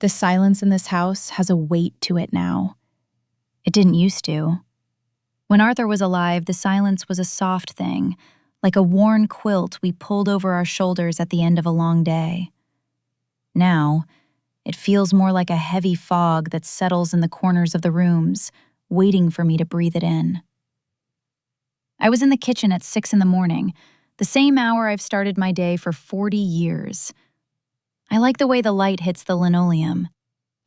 The silence in this house has a weight to it now. It didn't used to. When Arthur was alive, the silence was a soft thing, like a worn quilt we pulled over our shoulders at the end of a long day. Now, it feels more like a heavy fog that settles in the corners of the rooms, waiting for me to breathe it in. I was in the kitchen at 6 a.m, the same hour I've started my day for 40 years. I like the way the light hits the linoleum,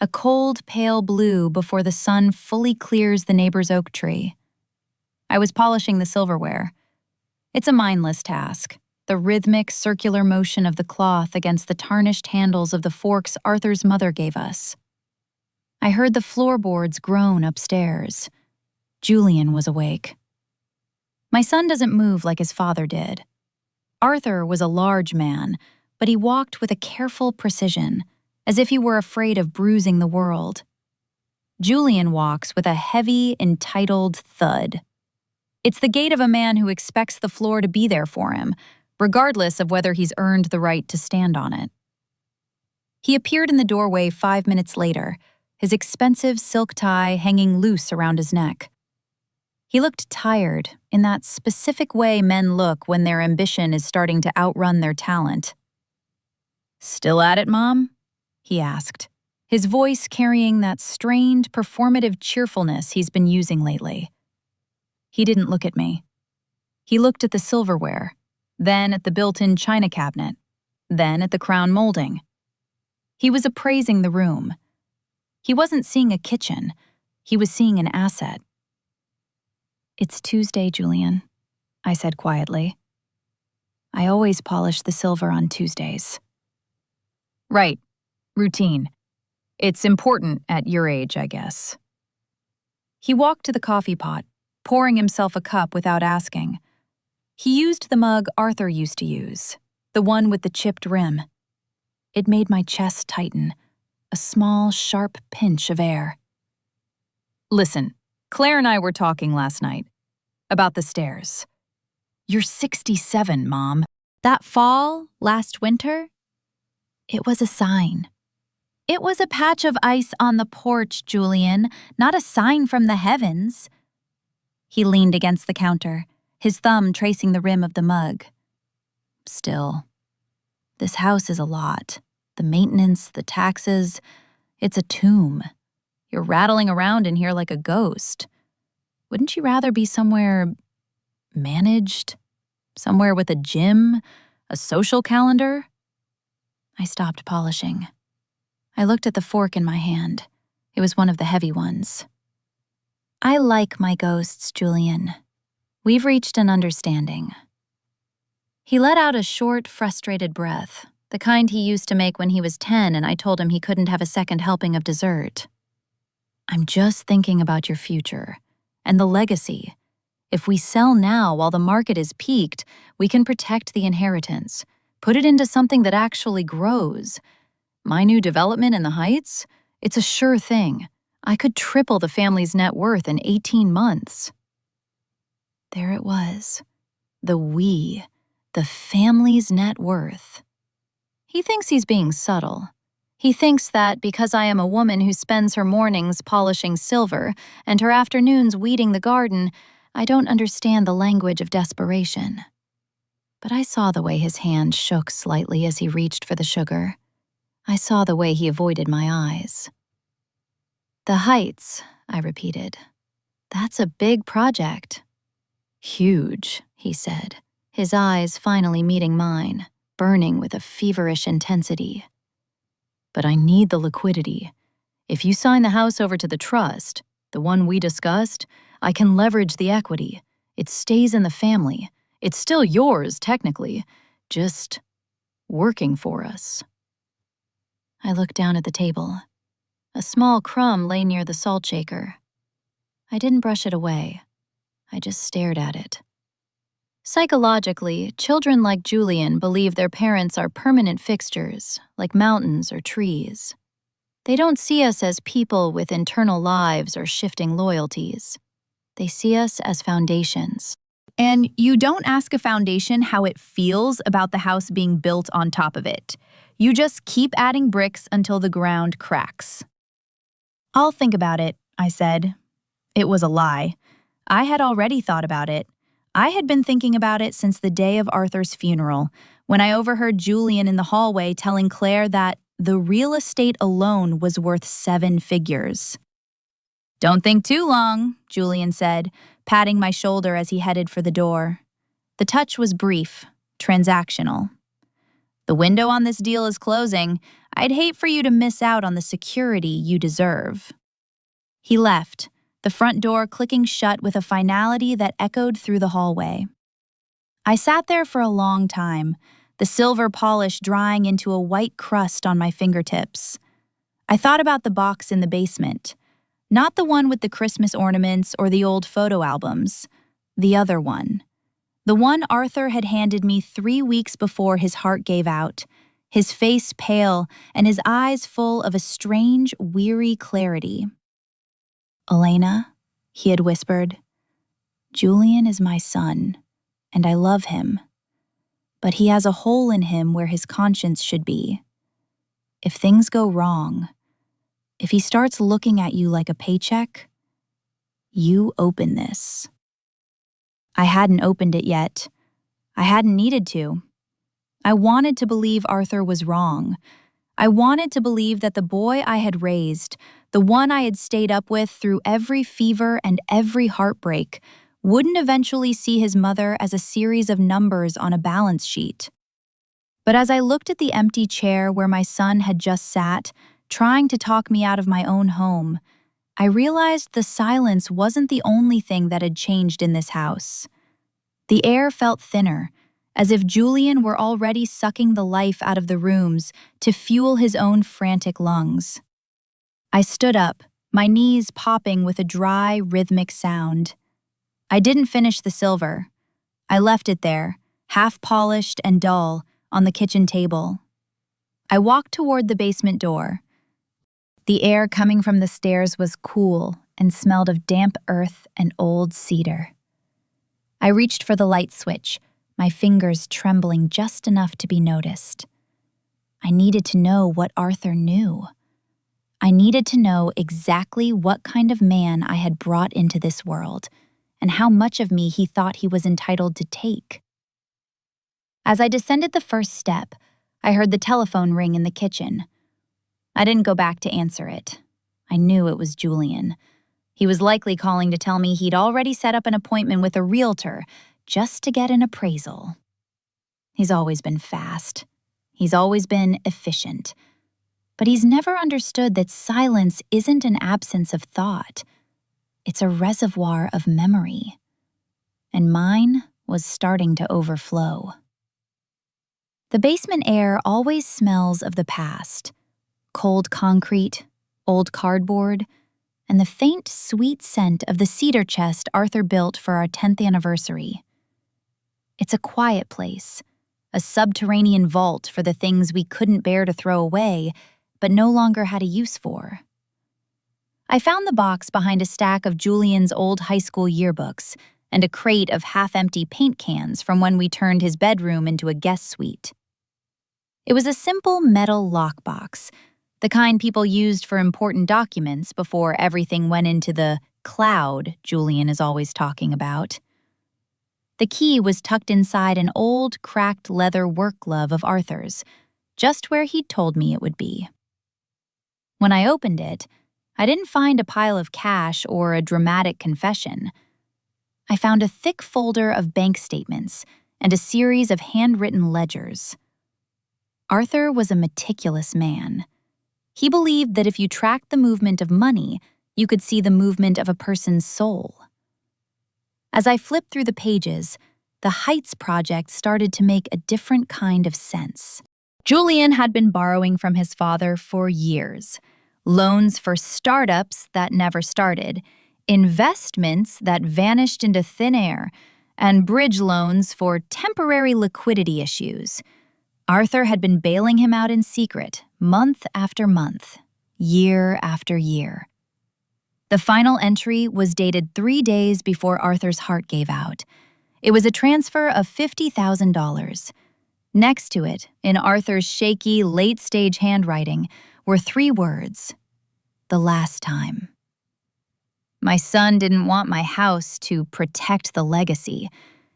a cold, pale blue before the sun fully clears the neighbor's oak tree. I was polishing the silverware. It's a mindless task, the rhythmic, circular motion of the cloth against the tarnished handles of the forks Arthur's mother gave us. I heard the floorboards groan upstairs. Julian was awake. My son doesn't move like his father did. Arthur was a large man, but he walked with a careful precision, as if he were afraid of bruising the world. Julian walks with a heavy, entitled thud. It's the gait of a man who expects the floor to be there for him, regardless of whether he's earned the right to stand on it. He appeared in the doorway 5 minutes later, his expensive silk tie hanging loose around his neck. He looked tired, in that specific way men look when their ambition is starting to outrun their talent. "Still at it, Mom?" he asked, his voice carrying that strained, performative cheerfulness he's been using lately. He didn't look at me. He looked at the silverware, then at the built-in china cabinet, then at the crown molding. He was appraising the room. He wasn't seeing a kitchen. He was seeing an asset. "It's Tuesday, Julian," I said quietly. "I always polish the silver on Tuesdays." "Right. Routine. It's important at your age, I guess." He walked to the coffee pot, pouring himself a cup without asking. He used the mug Arthur used to use, the one with the chipped rim. It made my chest tighten, a small, sharp pinch of air. "Listen, Claire and I were talking last night about the stairs. You're 67, Mom. That fall, last winter, it was a sign. It was a patch of ice on the porch, Julian, not a sign from the heavens." He leaned against the counter, his thumb tracing the rim of the mug. "Still, this house is a lot. The maintenance, the taxes, it's a tomb. You're rattling around in here like a ghost. Wouldn't you rather be somewhere managed? Somewhere with a gym, a social calendar?" I stopped polishing. I looked at the fork in my hand. It was one of the heavy ones. "I like my ghosts, Julian. We've reached an understanding." He let out a short, frustrated breath, the kind he used to make when he was 10 and I told him he couldn't have a second helping of dessert. "I'm just thinking about your future and the legacy. If we sell now while the market is peaked, we can protect the inheritance, put it into something that actually grows. My new development in the Heights, it's a sure thing. I could triple the family's net worth in 18 months. There it was. The we, the family's net worth. He thinks he's being subtle. He thinks that because I am a woman who spends her mornings polishing silver and her afternoons weeding the garden, I don't understand the language of desperation. But I saw the way his hand shook slightly as he reached for the sugar. I saw the way he avoided my eyes. "The Heights," I repeated. "That's a big project." "Huge," he said, his eyes finally meeting mine, burning with a feverish intensity. "But I need the liquidity. If you sign the house over to the trust, the one we discussed, I can leverage the equity. It stays in the family. It's still yours, technically, just working for us." I looked down at the table. A small crumb lay near the salt shaker. I didn't brush it away. I just stared at it. Psychologically, children like Julian believe their parents are permanent fixtures, like mountains or trees. They don't see us as people with internal lives or shifting loyalties. They see us as foundations. And you don't ask a foundation how it feels about the house being built on top of it. You just keep adding bricks until the ground cracks." "I'll think about it," I said. It was a lie. I had already thought about it. I had been thinking about it since the day of Arthur's funeral, when I overheard Julian in the hallway telling Claire that the real estate alone was worth 7 figures. "Don't think too long," Julian said, patting my shoulder as he headed for the door. The touch was brief, transactional. "The window on this deal is closing. I'd hate for you to miss out on the security you deserve." He left, the front door clicking shut with a finality that echoed through the hallway. I sat there for a long time, the silver polish drying into a white crust on my fingertips. I thought about the box in the basement, not the one with the Christmas ornaments or the old photo albums, the other one. The one Arthur had handed me 3 weeks before his heart gave out, his face pale and his eyes full of a strange, weary clarity. "Elena," he had whispered, "Julian is my son, and I love him. But he has a hole in him where his conscience should be. If things go wrong, if he starts looking at you like a paycheck, you open this." I hadn't opened it yet. I hadn't needed to. I wanted to believe Arthur was wrong. I wanted to believe that the boy I had raised, the one I had stayed up with through every fever and every heartbreak, wouldn't eventually see his mother as a series of numbers on a balance sheet. But as I looked at the empty chair where my son had just sat, trying to talk me out of my own home, I realized the silence wasn't the only thing that had changed in this house. The air felt thinner, as if Julian were already sucking the life out of the rooms to fuel his own frantic lungs. I stood up, my knees popping with a dry, rhythmic sound. I didn't finish the silver. I left it there, half-polished and dull, on the kitchen table. I walked toward the basement door. The air coming from the stairs was cool and smelled of damp earth and old cedar. I reached for the light switch, my fingers trembling just enough to be noticed. I needed to know what Arthur knew. I needed to know exactly what kind of man I had brought into this world, and how much of me he thought he was entitled to take. As I descended the first step, I heard the telephone ring in the kitchen. I didn't go back to answer it. I knew it was Julian. He was likely calling to tell me he'd already set up an appointment with a realtor just to get an appraisal. He's always been fast. He's always been efficient. But he's never understood that silence isn't an absence of thought. It's a reservoir of memory. And mine was starting to overflow. The basement air always smells of the past. Cold concrete, old cardboard, and the faint, sweet scent of the cedar chest Arthur built for our 10th anniversary. It's a quiet place, a subterranean vault for the things we couldn't bear to throw away, but no longer had a use for. I found the box behind a stack of Julian's old high school yearbooks and a crate of half-empty paint cans from when we turned his bedroom into a guest suite. It was a simple metal lockbox, the kind people used for important documents before everything went into the cloud Julian is always talking about. The key was tucked inside an old, cracked leather work glove of Arthur's, just where he'd told me it would be. When I opened it, I didn't find a pile of cash or a dramatic confession. I found a thick folder of bank statements and a series of handwritten ledgers. Arthur was a meticulous man. He believed that if you tracked the movement of money, you could see the movement of a person's soul. As I flipped through the pages, the Heights project started to make a different kind of sense. Julian had been borrowing from his father for years. Loans for startups that never started, investments that vanished into thin air, and bridge loans for temporary liquidity issues. Arthur had been bailing him out in secret, month after month, year after year. The final entry was dated 3 days before Arthur's heart gave out. It was a transfer of $50,000. Next to it, in Arthur's shaky, late-stage handwriting, were 3 words: the last time. My son didn't want my house to protect the legacy.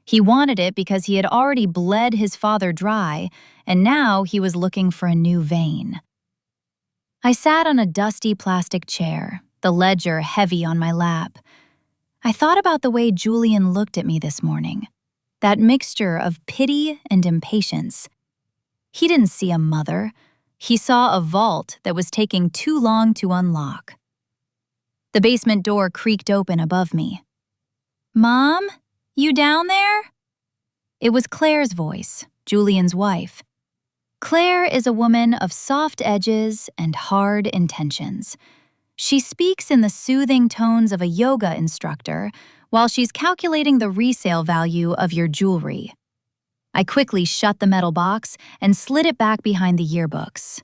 He wanted it because he had already bled his father dry, and now he was looking for a new vein. I sat on a dusty plastic chair, the ledger heavy on my lap. I thought about the way Julian looked at me this morning. That mixture of pity and impatience. He didn't see a mother. He saw a vault that was taking too long to unlock. The basement door creaked open above me. "Mom, you down there?" It was Claire's voice, Julian's wife. Claire is a woman of soft edges and hard intentions. She speaks in the soothing tones of a yoga instructor while she's calculating the resale value of your jewelry. I quickly shut the metal box and slid it back behind the yearbooks.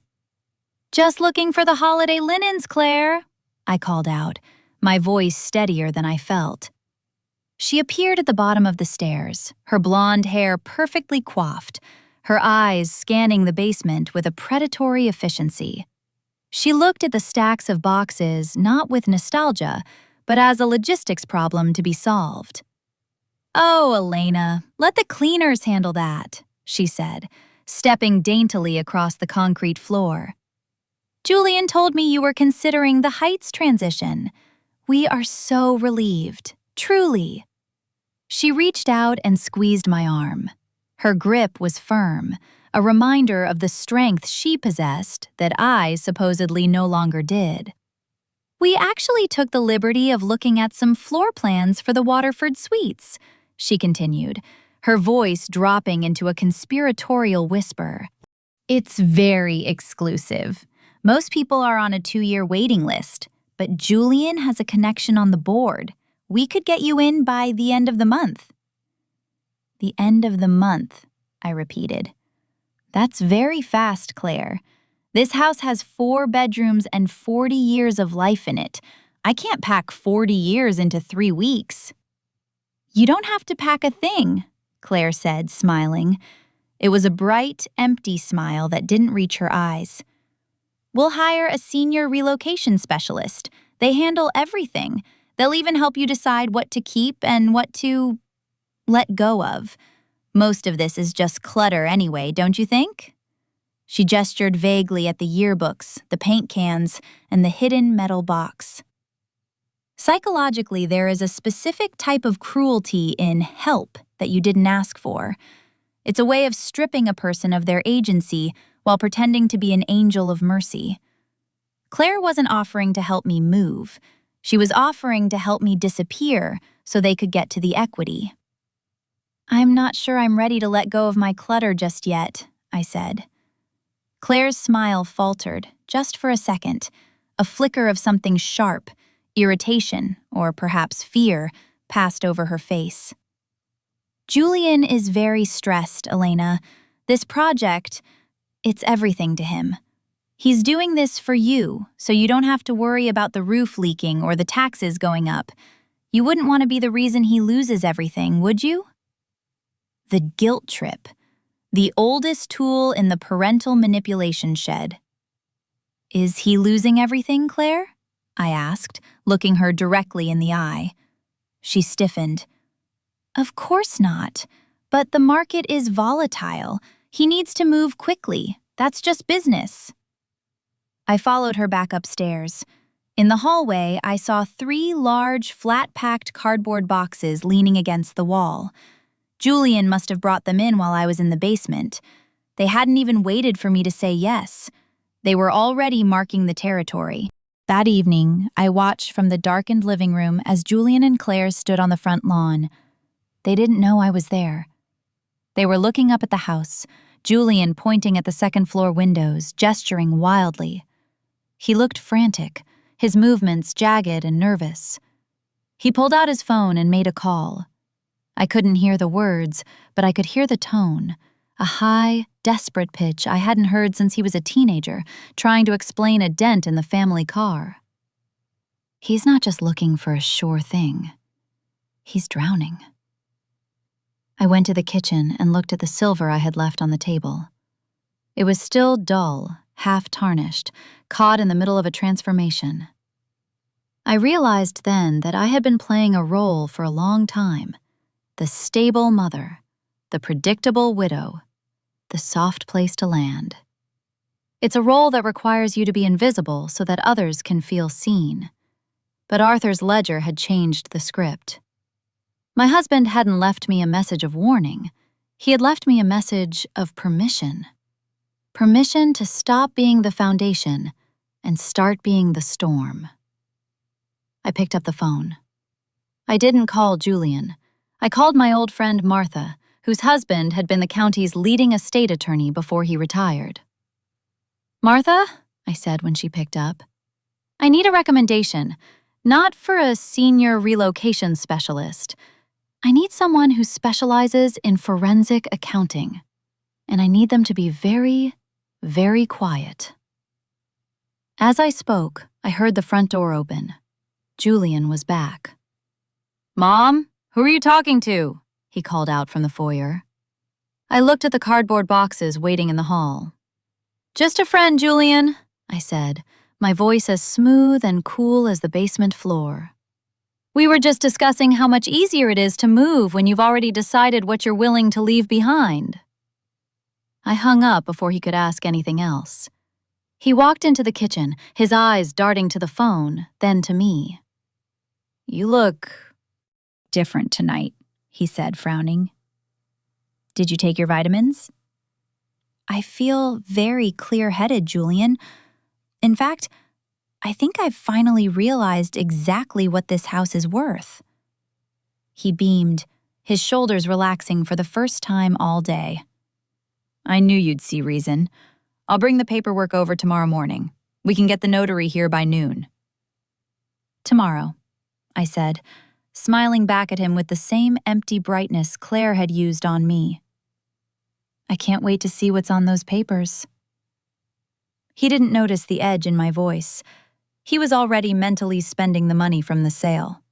"Just looking for the holiday linens, Claire," I called out, my voice steadier than I felt. She appeared at the bottom of the stairs, her blonde hair perfectly coiffed, her eyes scanning the basement with a predatory efficiency. She looked at the stacks of boxes not with nostalgia, but as a logistics problem to be solved. "Oh, Elena, let the cleaners handle that," she said, stepping daintily across the concrete floor. "Julian told me you were considering the Heights transition. We are so relieved, truly." She reached out and squeezed my arm. Her grip was firm, a reminder of the strength she possessed that I supposedly no longer did. "We actually took the liberty of looking at some floor plans for the Waterford Suites," she continued, her voice dropping into a conspiratorial whisper. "It's very exclusive. Most people are on a 2-year waiting list, but Julian has a connection on the board. We could get you in by the end of the month." "The end of the month," I repeated. "That's very fast, Claire. This house has 4 bedrooms and 40 years of life in it. I can't pack 40 years into 3 weeks." "You don't have to pack a thing," Claire said, smiling. It was a bright, empty smile that didn't reach her eyes. "We'll hire a senior relocation specialist. They handle everything. They'll even help you decide what to keep and what to let go of. Most of this is just clutter anyway, don't you think?" She gestured vaguely at the yearbooks, the paint cans, and the hidden metal box. Psychologically, there is a specific type of cruelty in help that you didn't ask for. It's a way of stripping a person of their agency while pretending to be an angel of mercy. Claire wasn't offering to help me move. She was offering to help me disappear so they could get to the equity. "I'm not sure I'm ready to let go of my clutter just yet," I said. Claire's smile faltered, just for a second. A flicker of something sharp, irritation, or perhaps fear, passed over her face. "Julian is very stressed, Elena. This project, it's everything to him. He's doing this for you, so you don't have to worry about the roof leaking or the taxes going up. You wouldn't want to be the reason he loses everything, would you?" The guilt trip. The oldest tool in the parental manipulation shed. "Is he losing everything, Claire?" I asked, looking her directly in the eye. She stiffened. "Of course not. But the market is volatile. He needs to move quickly. That's just business." I followed her back upstairs. In the hallway, I saw 3 large, flat-packed cardboard boxes leaning against the wall. Julian must have brought them in while I was in the basement. They hadn't even waited for me to say yes. They were already marking the territory. That evening, I watched from the darkened living room as Julian and Claire stood on the front lawn. They didn't know I was there. They were looking up at the house, Julian pointing at the second-floor windows, gesturing wildly. He looked frantic, his movements jagged and nervous. He pulled out his phone and made a call. I couldn't hear the words, but I could hear the tone, a high, desperate pitch I hadn't heard since he was a teenager, trying to explain a dent in the family car. He's not just looking for a sure thing. He's drowning. I went to the kitchen and looked at the silver I had left on the table. It was still dull, half-tarnished, caught in the middle of a transformation. I realized then that I had been playing a role for a long time. The stable mother, the predictable widow, the soft place to land. It's a role that requires you to be invisible so that others can feel seen. But Arthur's ledger had changed the script. My husband hadn't left me a message of warning. He had left me a message of permission. Permission to stop being the foundation and start being the storm. I picked up the phone. I didn't call Julian. I called my old friend Martha, whose husband had been the county's leading estate attorney before he retired. "Martha," I said when she picked up, "I need a recommendation, not for a senior relocation specialist. I need someone who specializes in forensic accounting, and I need them to be very, very quiet." As I spoke, I heard the front door open. Julian was back. "Mom, who are you talking to?" he called out from the foyer. I looked at the cardboard boxes waiting in the hall. "Just a friend, Julian," I said, my voice as smooth and cool as the basement floor. "We were just discussing how much easier it is to move when you've already decided what you're willing to leave behind." I hung up before he could ask anything else. He walked into the kitchen, his eyes darting to the phone, then to me. "You look different tonight," he said, frowning. "Did you take your vitamins?" "I feel very clear-headed, Julian. In fact, I think I've finally realized exactly what this house is worth." He beamed, his shoulders relaxing for the first time all day. "I knew you'd see reason. I'll bring the paperwork over tomorrow morning. We can get the notary here by noon." "Tomorrow," I said, smiling back at him with the same empty brightness Claire had used on me. "I can't wait to see what's on those papers." He didn't notice the edge in my voice. He was already mentally spending the money from the sale.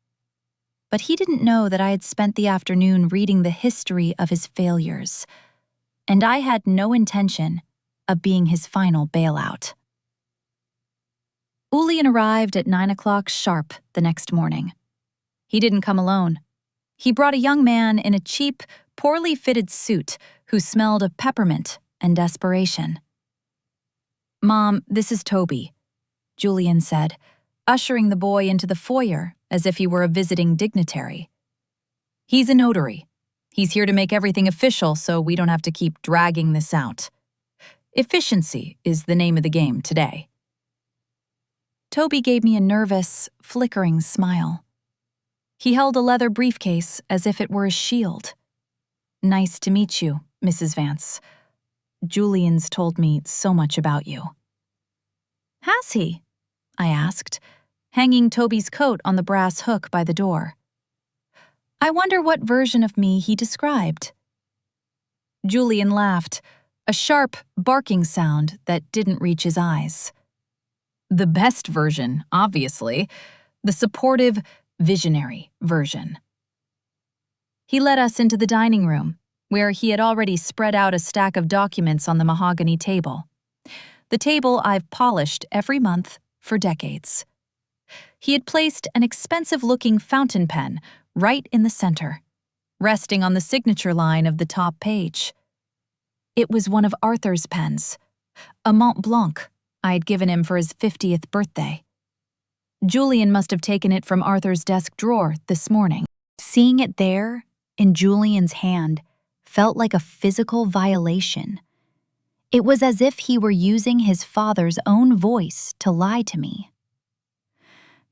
But he didn't know that I had spent the afternoon reading the history of his failures, and I had no intention of being his final bailout. Julian arrived at 9 o'clock sharp the next morning. He didn't come alone. He brought a young man in a cheap, poorly fitted suit who smelled of peppermint and desperation. "Mom, this is Toby," Julian said, ushering the boy into the foyer as if he were a visiting dignitary. "He's a notary. He's here to make everything official so we don't have to keep dragging this out. Efficiency is the name of the game today." Toby gave me a nervous, flickering smile. He held a leather briefcase as if it were a shield. "Nice to meet you, Mrs. Vance. Julian's told me so much about you." "Has he?" I asked, hanging Toby's coat on the brass hook by the door. "I wonder what version of me he described." Julian laughed, a sharp, barking sound that didn't reach his eyes. "The best version, obviously. The supportive, visionary version." He led us into the dining room, where he had already spread out a stack of documents on the mahogany table. The table I've polished every month for decades. He had placed an expensive-looking fountain pen right in the center, resting on the signature line of the top page. It was one of Arthur's pens, a Mont Blanc I'd given him for his 50th birthday. Julian must have taken it from Arthur's desk drawer this morning. Seeing it there, in Julian's hand, felt like a physical violation. It was as if he were using his father's own voice to lie to me.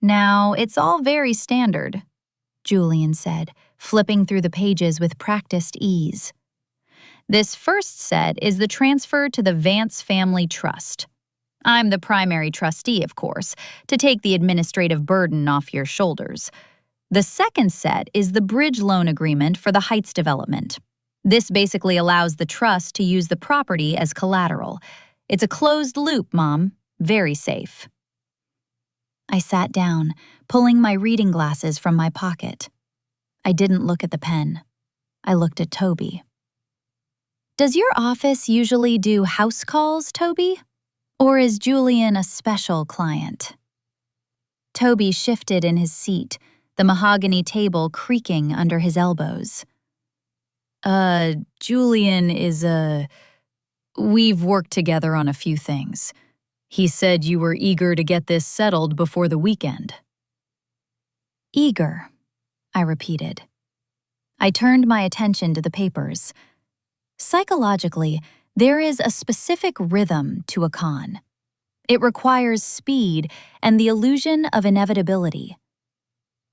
"Now, it's all very standard," Julian said, flipping through the pages with practiced ease. "This first set is the transfer to the Vance Family Trust. I'm the primary trustee, of course, to take the administrative burden off your shoulders. The second set is the bridge loan agreement for the Heights development. This basically allows the trust to use the property as collateral. It's a closed loop, Mom. Very safe." I sat down, pulling my reading glasses from my pocket. I didn't look at the pen. I looked at Toby. Does your office usually do house calls, Toby? Or is Julian a special client? Toby shifted in his seat, the mahogany table creaking under his elbows. Julian is We've worked together on a few things. He said you were eager to get this settled before the weekend. Eager, I repeated. I turned my attention to the papers. Psychologically, there is a specific rhythm to a con. It requires speed and the illusion of inevitability.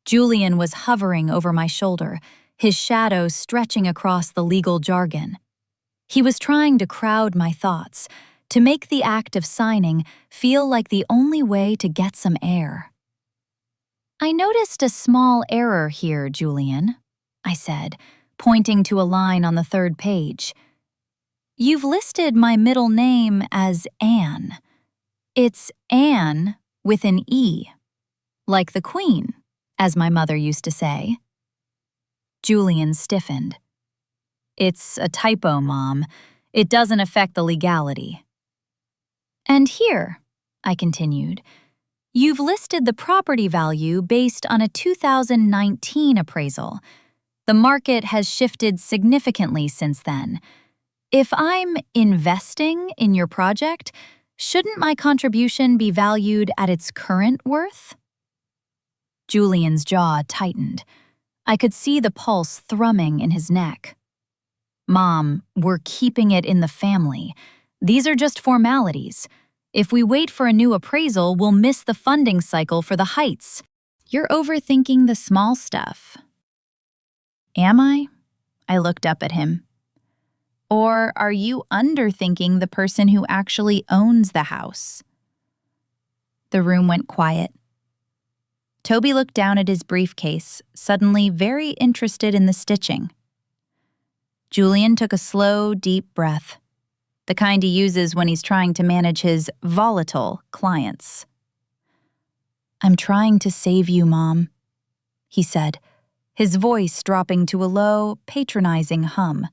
Julian was hovering over my shoulder, his shadow stretching across the legal jargon. He was trying to crowd my thoughts, to make the act of signing feel like the only way to get some air. I noticed a small error here, Julian, I said, pointing to a line on the third page. You've listed my middle name as Anne. It's Anne with an E, like the Queen, as my mother used to say. Julian stiffened. It's a typo, Mom. It doesn't affect the legality. And here, I continued, you've listed the property value based on a 2019 appraisal. The market has shifted significantly since then. If I'm investing in your project, shouldn't my contribution be valued at its current worth? Julian's jaw tightened. I could see the pulse thrumming in his neck. Mom, we're keeping it in the family. These are just formalities. If we wait for a new appraisal, we'll miss the funding cycle for the Heights. You're overthinking the small stuff. Am I? I looked up at him. Or are you underthinking the person who actually owns the house? The room went quiet. Toby looked down at his briefcase, suddenly very interested in the stitching. Julian took a slow, deep breath, the kind he uses when he's trying to manage his volatile clients. I'm trying to save you, Mom, he said, his voice dropping to a low, patronizing hum.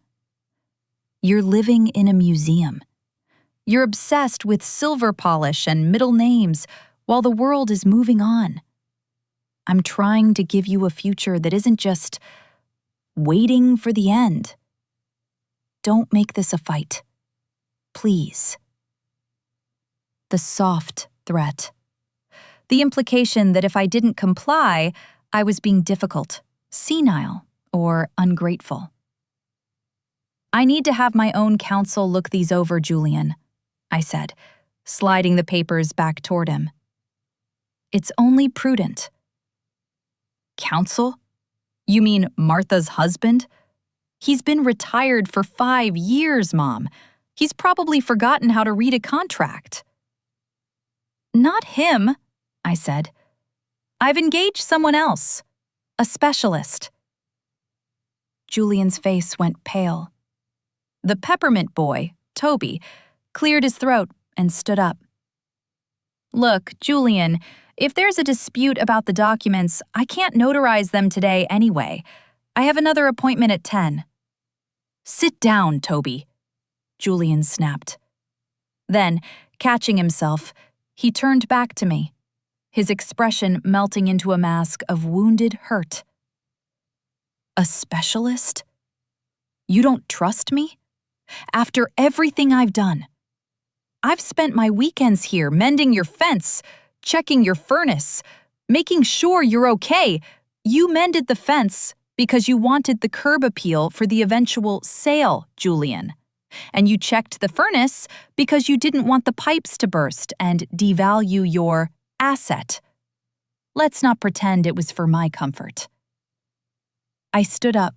You're living in a museum. You're obsessed with silver polish and middle names while the world is moving on. I'm trying to give you a future that isn't just waiting for the end. Don't make this a fight. Please. The soft threat. The implication that if I didn't comply, I was being difficult, senile, or ungrateful. I need to have my own counsel look these over, Julian, I said, sliding the papers back toward him. It's only prudent. Counsel? You mean Martha's husband? He's been retired for 5 years, Mom. He's probably forgotten how to read a contract. Not him, I said. I've engaged someone else, a specialist. Julian's face went pale. The peppermint boy, Toby, cleared his throat and stood up. Look, Julian, if there's a dispute about the documents, I can't notarize them today anyway. I have another appointment at 10. Sit down, Toby, Julian snapped. Then, catching himself, he turned back to me, his expression melting into a mask of wounded hurt. A specialist? You don't trust me? After everything I've done. I've spent my weekends here mending your fence, checking your furnace, making sure you're okay. You mended the fence because you wanted the curb appeal for the eventual sale, Julian. And you checked the furnace because you didn't want the pipes to burst and devalue your asset. Let's not pretend it was for my comfort. I stood up.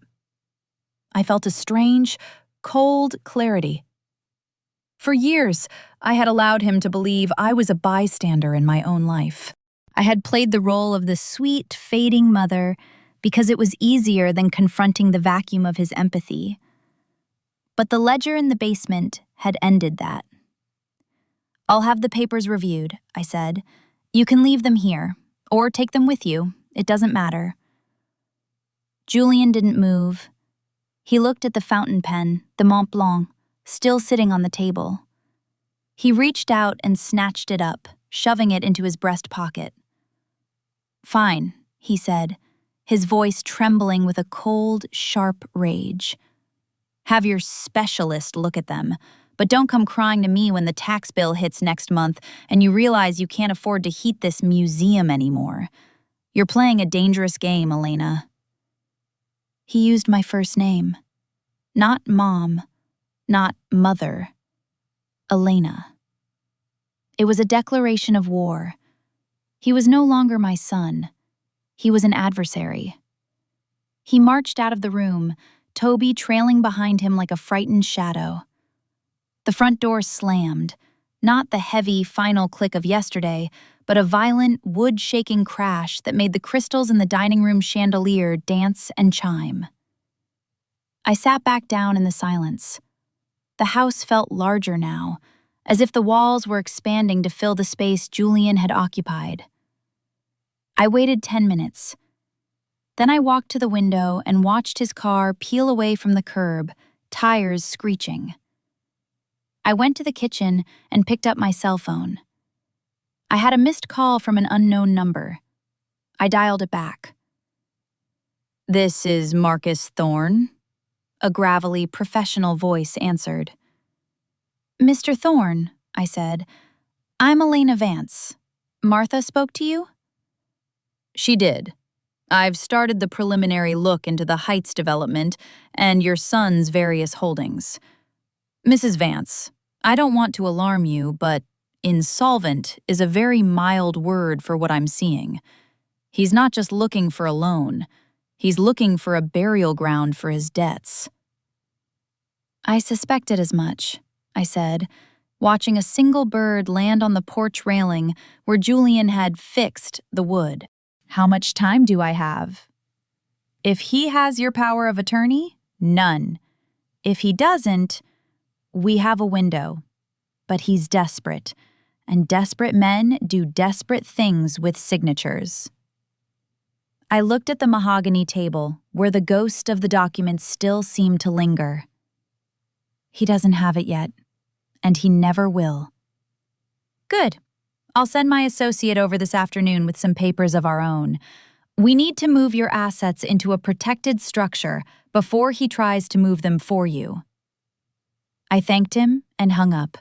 I felt a strange, cold clarity. For years, I had allowed him to believe I was a bystander in my own life. I had played the role of the sweet, fading mother because it was easier than confronting the vacuum of his empathy. But the ledger in the basement had ended that. I'll have the papers reviewed, I said. You can leave them here, or take them with you. It doesn't matter. Julian didn't move. He looked at the fountain pen, the Mont Blanc, still sitting on the table. He reached out and snatched it up, shoving it into his breast pocket. "Fine," he said, his voice trembling with a cold, sharp rage. "Have your specialist look at them, but don't come crying to me when the tax bill hits next month and you realize you can't afford to heat this museum anymore. You're playing a dangerous game, Elena." He used my first name. Not Mom, not Mother. Elena. It was a declaration of war. He was no longer my son. He was an adversary. He marched out of the room, Toby trailing behind him like a frightened shadow. The front door slammed, not the heavy, final click of yesterday, but a violent, wood-shaking crash that made the crystals in the dining room chandelier dance and chime. I sat back down in the silence. The house felt larger now, as if the walls were expanding to fill the space Julian had occupied. I waited 10 minutes. Then I walked to the window and watched his car peel away from the curb, tires screeching. I went to the kitchen and picked up my cell phone. I had a missed call from an unknown number. I dialed it back. "This is Marcus Thorne," a gravelly, professional voice answered. "Mr. Thorne," I said, "I'm Elena Vance. Martha spoke to you?" "She did. I've started the preliminary look into the Heights development and your son's various holdings. Mrs. Vance, I don't want to alarm you, but insolvent is a very mild word for what I'm seeing. He's not just looking for a loan. He's looking for a burial ground for his debts." "I suspected as much," I said, watching a single bird land on the porch railing where Julian had fixed the wood. "How much time do I have?" "If he has your power of attorney, none. If he doesn't, we have a window. But he's desperate, and desperate men do desperate things with signatures." I looked at the mahogany table, where the ghost of the document still seemed to linger. "He doesn't have it yet, and he never will." "Good. I'll send my associate over this afternoon with some papers of our own. We need to move your assets into a protected structure before he tries to move them for you." I thanked him and hung up.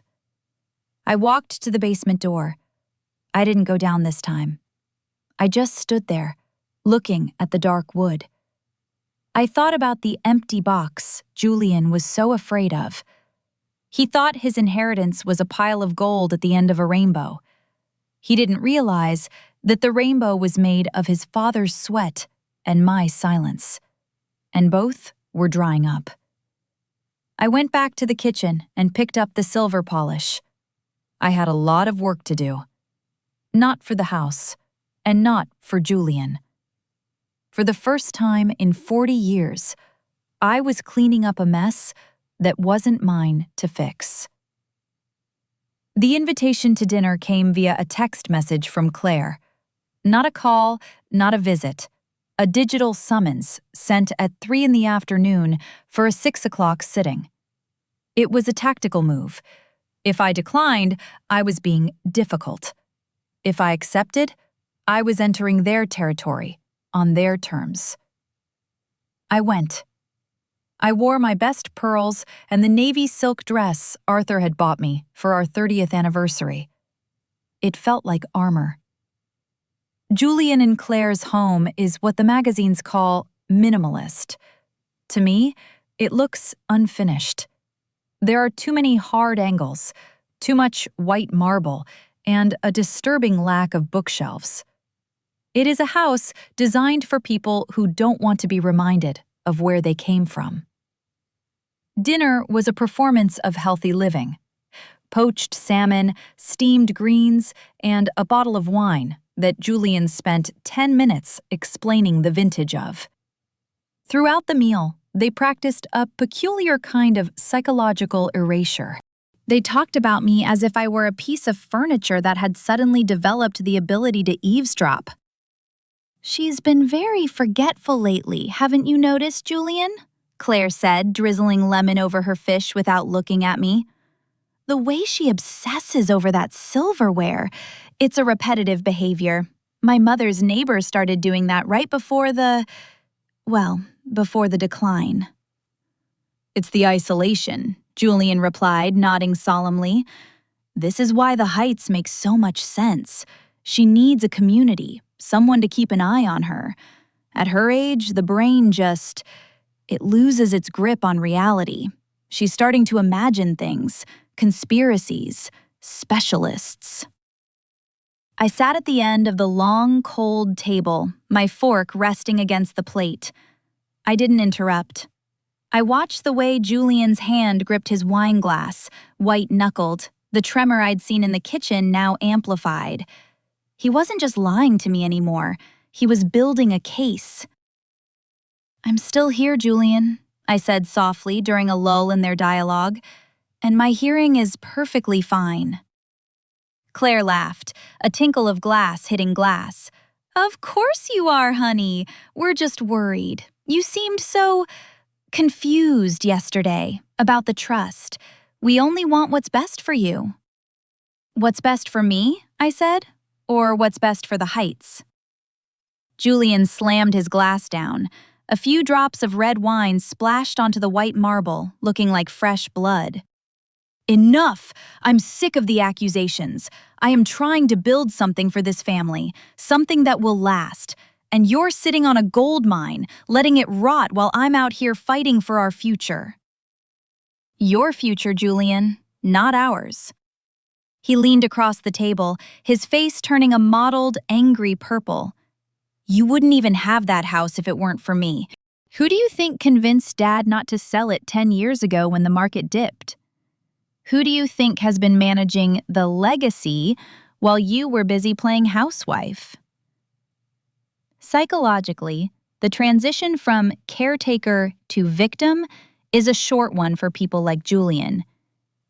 I walked to the basement door. I didn't go down this time. I just stood there, looking at the dark wood. I thought about the empty box Julian was so afraid of. He thought his inheritance was a pile of gold at the end of a rainbow. He didn't realize that the rainbow was made of his father's sweat and my silence, and both were drying up. I went back to the kitchen and picked up the silver polish. I had a lot of work to do. Not for the house, and not for Julian. For the first time in 40 years, I was cleaning up a mess that wasn't mine to fix. The invitation to dinner came via a text message from Claire. Not a call, not a visit. A digital summons sent at 3 in the afternoon for a 6 o'clock sitting. It was a tactical move. If I declined, I was being difficult. If I accepted, I was entering their territory, on their terms. I went. I wore my best pearls and the navy silk dress Arthur had bought me for our 30th anniversary. It felt like armor. Julian and Claire's home is what the magazines call minimalist. To me, it looks unfinished. There are too many hard angles, too much white marble, and a disturbing lack of bookshelves. It is a house designed for people who don't want to be reminded of where they came from. Dinner was a performance of healthy living. Poached salmon, steamed greens, and a bottle of wine that Julian spent 10 minutes explaining the vintage of. Throughout the meal, they practiced a peculiar kind of psychological erasure. They talked about me as if I were a piece of furniture that had suddenly developed the ability to eavesdrop. "She's been very forgetful lately, haven't you noticed, Julian?" Claire said, drizzling lemon over her fish without looking at me. The way she obsesses over that silverware, it's a repetitive behavior. My mother's neighbor started doing that right before before the decline. It's the isolation, Julian replied, nodding solemnly. This is why the Heights make so much sense. She needs a community, someone to keep an eye on her. At her age, the brain it loses its grip on reality. She's starting to imagine things, conspiracies, specialists. I sat at the end of the long, cold table, my fork resting against the plate. I didn't interrupt. I watched the way Julian's hand gripped his wine glass, white-knuckled, the tremor I'd seen in the kitchen now amplified. He wasn't just lying to me anymore. He was building a case. "I'm still here, Julian," I said softly during a lull in their dialogue, "and my hearing is perfectly fine." Claire laughed, a tinkle of glass hitting glass. "Of course you are, honey. We're just worried. You seemed so confused yesterday about the trust. We only want what's best for you." "What's best for me?" I said. "Or what's best for the Heights?" Julian slammed his glass down. A few drops of red wine splashed onto the white marble, looking like fresh blood. "Enough! I'm sick of the accusations. I am trying to build something for this family, something that will last. And you're sitting on a gold mine, letting it rot while I'm out here fighting for our future." "Your future, Julian, not ours." He leaned across the table, his face turning a mottled, angry purple. "You wouldn't even have that house if it weren't for me. Who do you think convinced Dad not to sell it 10 years ago when the market dipped? Who do you think has been managing the legacy while you were busy playing housewife?" Psychologically, the transition from caretaker to victim is a short one for people like Julian.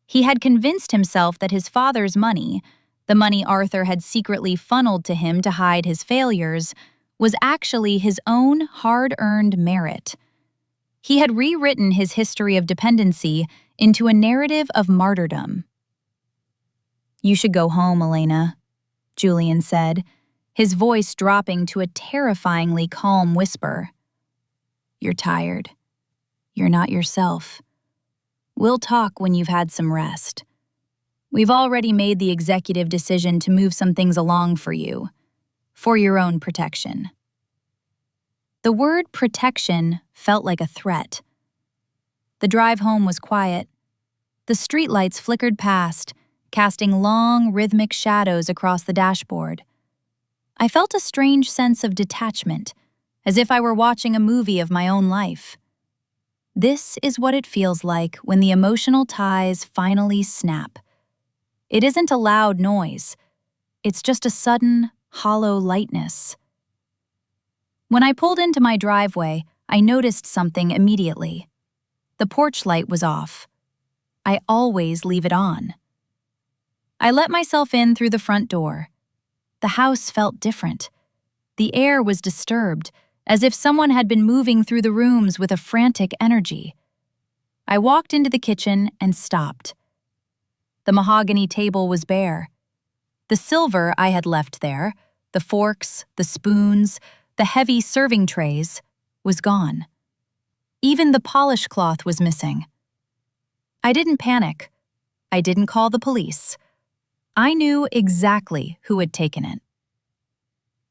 He had convinced himself that his father's money, the money Arthur had secretly funneled to him to hide his failures, was actually his own hard-earned merit. He had rewritten his history of dependency into a narrative of martyrdom. "You should go home, Elena," Julian said, his voice dropping to a terrifyingly calm whisper. "You're tired. You're not yourself. We'll talk when you've had some rest. We've already made the executive decision to move some things along for you, for your own protection." The word protection felt like a threat. The drive home was quiet. The streetlights flickered past, casting long, rhythmic shadows across the dashboard. I felt a strange sense of detachment, as if I were watching a movie of my own life. This is what it feels like when the emotional ties finally snap. It isn't a loud noise. It's just a sudden, hollow lightness. When I pulled into my driveway, I noticed something immediately. The porch light was off. I always leave it on. I let myself in through the front door. The house felt different. The air was disturbed, as if someone had been moving through the rooms with a frantic energy. I walked into the kitchen and stopped. The mahogany table was bare. The silver I had left there, the forks, the spoons, the heavy serving trays, was gone. Even the polish cloth was missing. I didn't panic. I didn't call the police. I knew exactly who had taken it.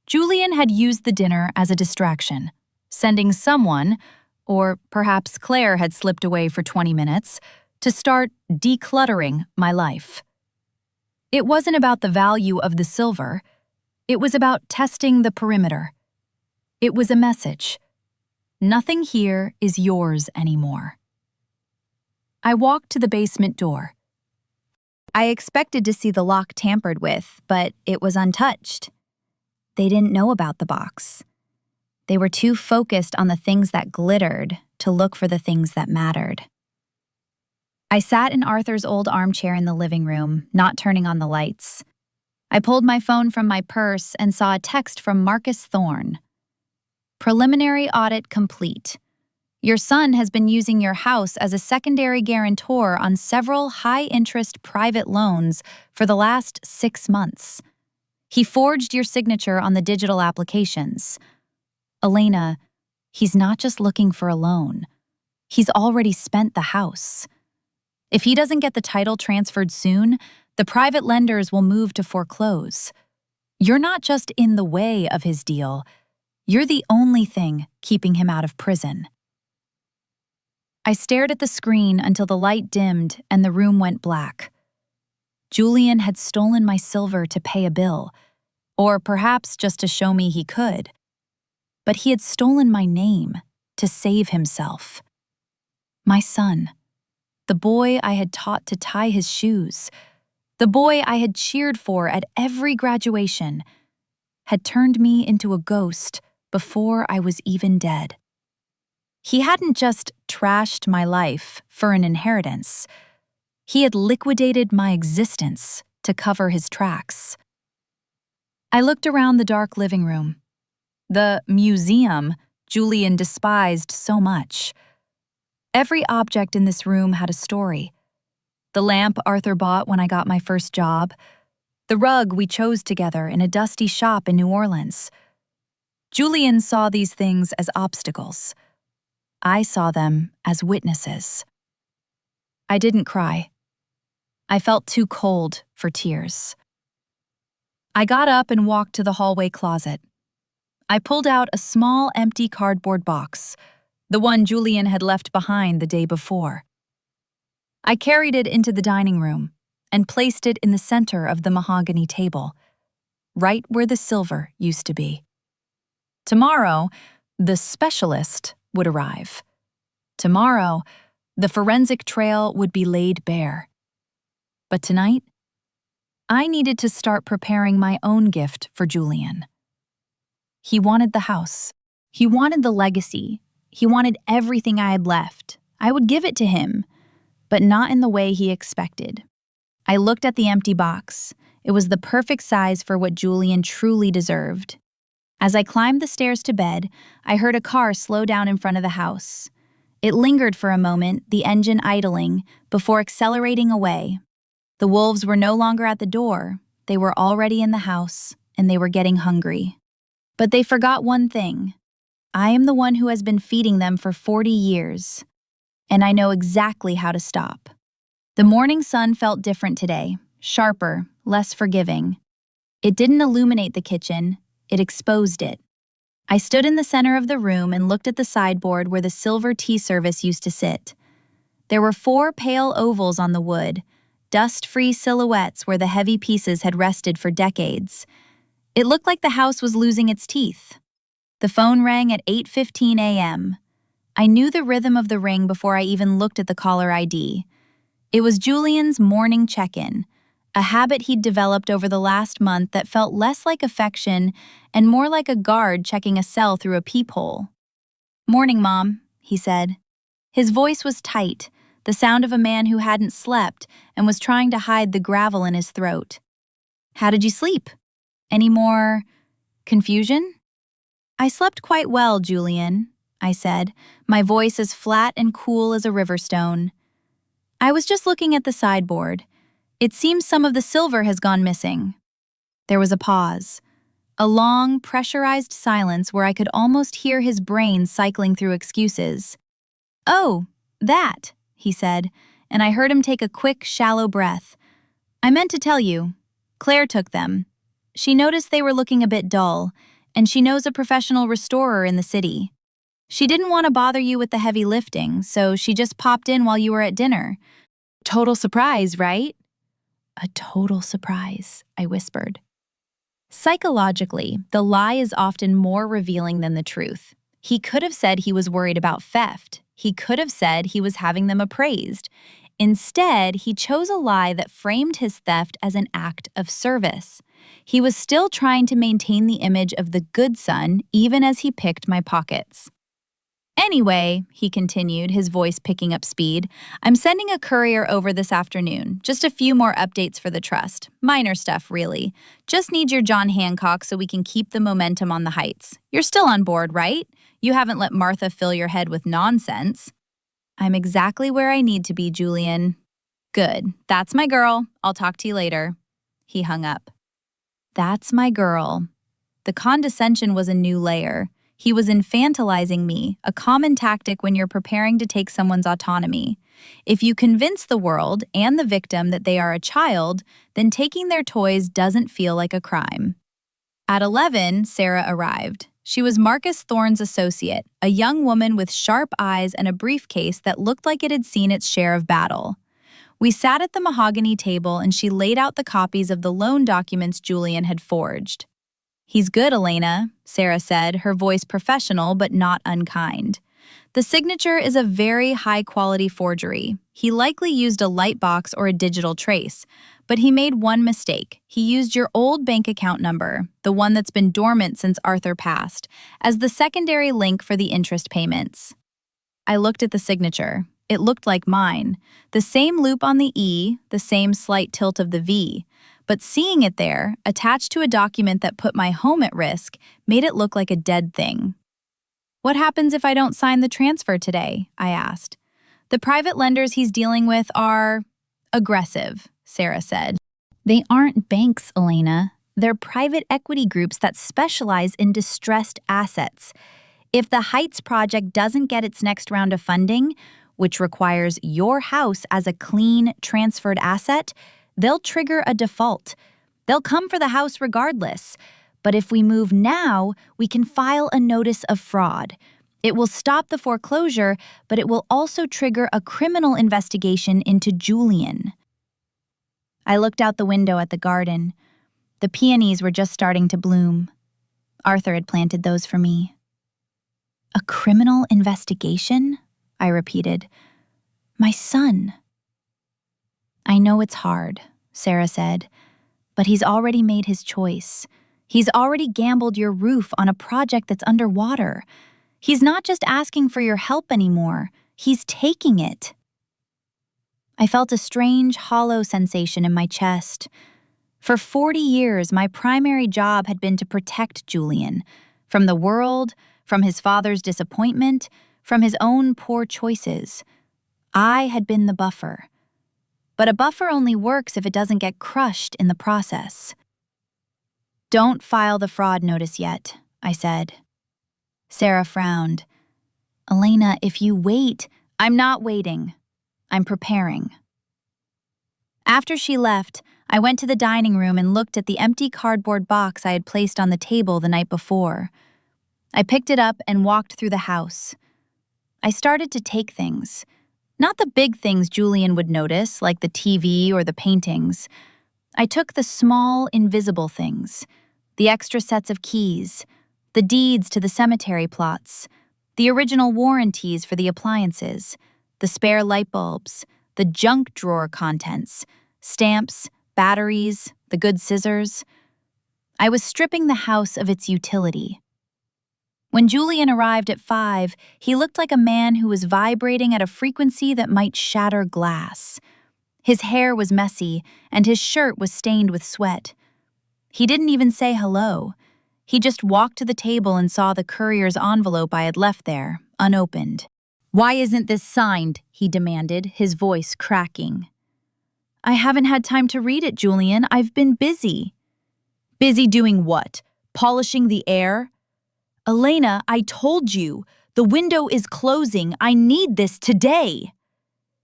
Julian had used the dinner as a distraction, sending someone, or perhaps Claire had slipped away for 20 minutes, to start decluttering my life. It wasn't about the value of the silver. It was about testing the perimeter. It was a message. Nothing here is yours anymore. I walked to the basement door. I expected to see the lock tampered with, but it was untouched. They didn't know about the box. They were too focused on the things that glittered to look for the things that mattered. I sat in Arthur's old armchair in the living room, not turning on the lights. I pulled my phone from my purse and saw a text from Marcus Thorne. "Preliminary audit complete. Your son has been using your house as a secondary guarantor on several high-interest private loans for the last 6 months. He forged your signature on the digital applications. Elena, he's not just looking for a loan. He's already spent the house. If he doesn't get the title transferred soon, the private lenders will move to foreclose. You're not just in the way of his deal. You're the only thing keeping him out of prison. I stared at the screen until the light dimmed and the room went black. Julian had stolen my silver to pay a bill, or perhaps just to show me he could. But he had stolen my name to save himself. My son, the boy I had taught to tie his shoes, the boy I had cheered for at every graduation, had turned me into a ghost before I was even dead. He hadn't just trashed my life for an inheritance. He had liquidated my existence to cover his tracks. I looked around the dark living room, the museum Julian despised so much. Every object in this room had a story. The lamp Arthur bought when I got my first job, the rug we chose together in a dusty shop in New Orleans. Julian saw these things as obstacles. I saw them as witnesses. I didn't cry. I felt too cold for tears. I got up and walked to the hallway closet. I pulled out a small empty cardboard box, the one Julian had left behind the day before. I carried it into the dining room and placed it in the center of the mahogany table, right where the silver used to be. Tomorrow, the specialist would arrive. Tomorrow, the forensic trail would be laid bare. But tonight, I needed to start preparing my own gift for Julian. He wanted the house. He wanted the legacy. He wanted everything I had left. I would give it to him, but not in the way he expected. I looked at the empty box. It was the perfect size for what Julian truly deserved. As I climbed the stairs to bed, I heard a car slow down in front of the house. It lingered for a moment, the engine idling, before accelerating away. The wolves were no longer at the door. They were already in the house, and they were getting hungry. But they forgot one thing. I am the one who has been feeding them for 40 years, and I know exactly how to stop. The morning sun felt different today, sharper, less forgiving. It didn't illuminate the kitchen. It exposed it. I stood in the center of the room and looked at the sideboard where the silver tea service used to sit. There were 4 pale ovals on the wood, dust-free silhouettes where the heavy pieces had rested for decades. It looked like the house was losing its teeth. The phone rang at 8:15 a.m. I knew the rhythm of the ring before I even looked at the caller ID. It was Julian's morning check-in, a habit he'd developed over the last month that felt less like affection and more like a guard checking a cell through a peephole. "Morning, Mom," he said. His voice was tight, the sound of a man who hadn't slept and was trying to hide the gravel in his throat. "How did you sleep? Any more confusion?" "I slept quite well, Julian," I said, my voice as flat and cool as a river stone. "I was just looking at the sideboard. It seems some of the silver has gone missing." There was a pause, a long, pressurized silence where I could almost hear his brain cycling through excuses. "Oh, that," he said, and I heard him take a quick, shallow breath. "I meant to tell you. Claire took them. She noticed they were looking a bit dull, and she knows a professional restorer in the city. She didn't want to bother you with the heavy lifting, so she just popped in while you were at dinner. Total surprise, right?" "A total surprise," I whispered. Psychologically, the lie is often more revealing than the truth. He could have said he was worried about theft. He could have said he was having them appraised. Instead, he chose a lie that framed his theft as an act of service. He was still trying to maintain the image of the good son, even as he picked my pockets. "Anyway," he continued, his voice picking up speed, "I'm sending a courier over this afternoon. Just a few more updates for the trust. Minor stuff, really. Just need your John Hancock so we can keep the momentum on the heights. You're still on board, right? You haven't let Martha fill your head with nonsense. I'm exactly where I need to be, Julian. Good. That's my girl. I'll talk to you later. He hung up. That's my girl. The condescension was a new layer. He was infantilizing me, a common tactic when you're preparing to take someone's autonomy. If you convince the world and the victim that they are a child, then taking their toys doesn't feel like a crime. At 11, Sarah arrived. She was Marcus Thorne's associate, a young woman with sharp eyes and a briefcase that looked like it had seen its share of battle. We sat at the mahogany table and she laid out the copies of the loan documents Julian had forged. "He's good, Elena," Sarah said, her voice professional but not unkind. "The signature is a very high-quality forgery. He likely used a light box or a digital trace, but he made one mistake. He used your old bank account number, the one that's been dormant since Arthur passed, as the secondary link for the interest payments." I looked at the signature. It looked like mine. The same loop on the E, the same slight tilt of the V. But seeing it there, attached to a document that put my home at risk, made it look like a dead thing. "What happens if I don't sign the transfer today?" I asked. "The private lenders he's dealing with are aggressive," Sarah said. "They aren't banks, Elena. They're private equity groups that specialize in distressed assets. If the Heights project doesn't get its next round of funding, which requires your house as a clean, transferred asset, they'll trigger a default. They'll come for the house regardless. But if we move now, we can file a notice of fraud. It will stop the foreclosure, but it will also trigger a criminal investigation into Julian." I looked out the window at the garden. The peonies were just starting to bloom. Arthur had planted those for me. "A criminal investigation?" I repeated. "My son." "I know it's hard," Sarah said, "but he's already made his choice. He's already gambled your roof on a project that's underwater. He's not just asking for your help anymore. He's taking it." I felt a strange, hollow sensation in my chest. For 40 years, my primary job had been to protect Julian from the world, from his father's disappointment, from his own poor choices. I had been the buffer. But a buffer only works if it doesn't get crushed in the process. "Don't file the fraud notice yet," I said. Sarah frowned. "Elena, if you wait—" "I'm not waiting. I'm preparing." After she left, I went to the dining room and looked at the empty cardboard box I had placed on the table the night before. I picked it up and walked through the house. I started to take things. Not the big things Julian would notice, like the TV or the paintings. I took the small, invisible things. The extra sets of keys, the deeds to the cemetery plots, the original warranties for the appliances, the spare light bulbs, the junk drawer contents, stamps, batteries, the good scissors. I was stripping the house of its utility. When Julian arrived at 5, he looked like a man who was vibrating at a frequency that might shatter glass. His hair was messy, and his shirt was stained with sweat. He didn't even say hello. He just walked to the table and saw the courier's envelope I had left there, unopened. "Why isn't this signed?" he demanded, his voice cracking. "I haven't had time to read it, Julian. I've been busy." "Busy doing what? Polishing the air?" "Elena, I told you. The window is closing. I need this today."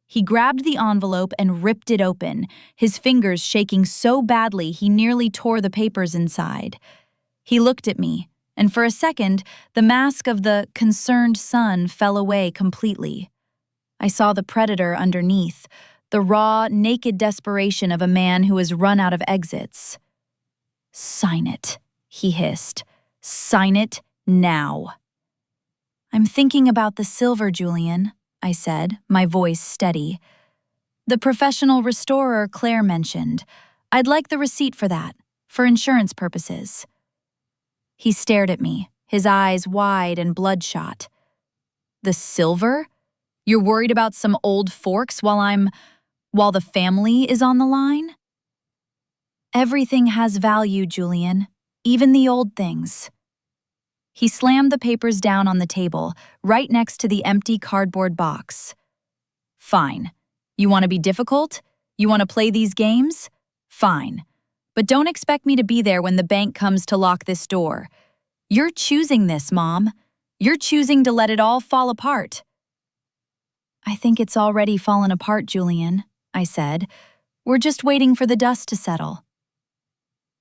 He grabbed the envelope and ripped it open, his fingers shaking so badly he nearly tore the papers inside. He looked at me, and for a second, the mask of the concerned son fell away completely. I saw the predator underneath, the raw, naked desperation of a man who has run out of exits. "Sign it," he hissed. "Sign it now." "I'm thinking about the silver, Julian," I said, my voice steady. "The professional restorer Claire mentioned. I'd like the receipt for that, for insurance purposes." He stared at me, his eyes wide and bloodshot. "The silver? You're worried about some old forks while the family is on the line?" "Everything has value, Julian, even the old things." He slammed the papers down on the table, right next to the empty cardboard box. Fine. You want to be difficult? You want to play these games? Fine. But don't expect me to be there when the bank comes to lock this door. You're choosing this, Mom. You're choosing to let it all fall apart. I think it's already fallen apart, Julian, I said. We're just waiting for the dust to settle.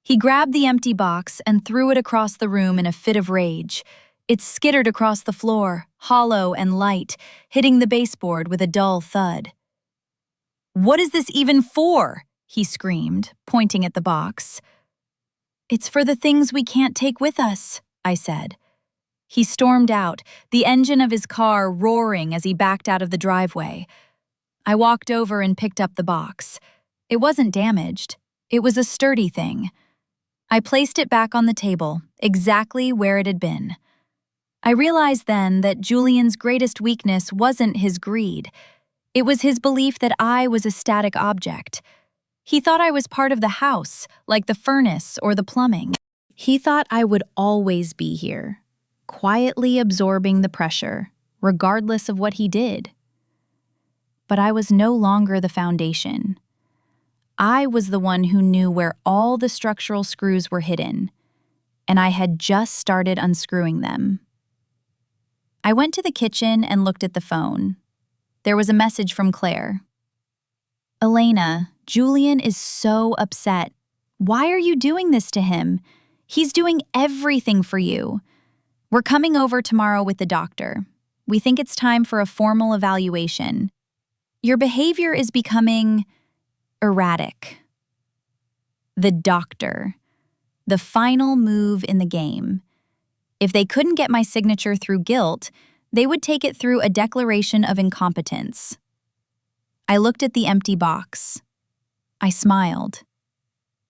He grabbed the empty box and threw it across the room in a fit of rage. It skittered across the floor, hollow and light, hitting the baseboard with a dull thud. "What is this even for?" he screamed, pointing at the box. "It's for the things we can't take with us," I said. He stormed out, the engine of his car roaring as he backed out of the driveway. I walked over and picked up the box. It wasn't damaged. It was a sturdy thing. I placed it back on the table, exactly where it had been. I realized then that Julian's greatest weakness wasn't his greed. It was his belief that I was a static object. He thought I was part of the house, like the furnace or the plumbing. He thought I would always be here, quietly absorbing the pressure, regardless of what he did. But I was no longer the foundation. I was the one who knew where all the structural screws were hidden, and I had just started unscrewing them. I went to the kitchen and looked at the phone. There was a message from Claire. "Elena, Julian is so upset. Why are you doing this to him? He's doing everything for you. We're coming over tomorrow with the doctor. We think it's time for a formal evaluation. Your behavior is becoming erratic." The doctor. The final move in the game. If they couldn't get my signature through guilt, they would take it through a declaration of incompetence. I looked at the empty box. I smiled.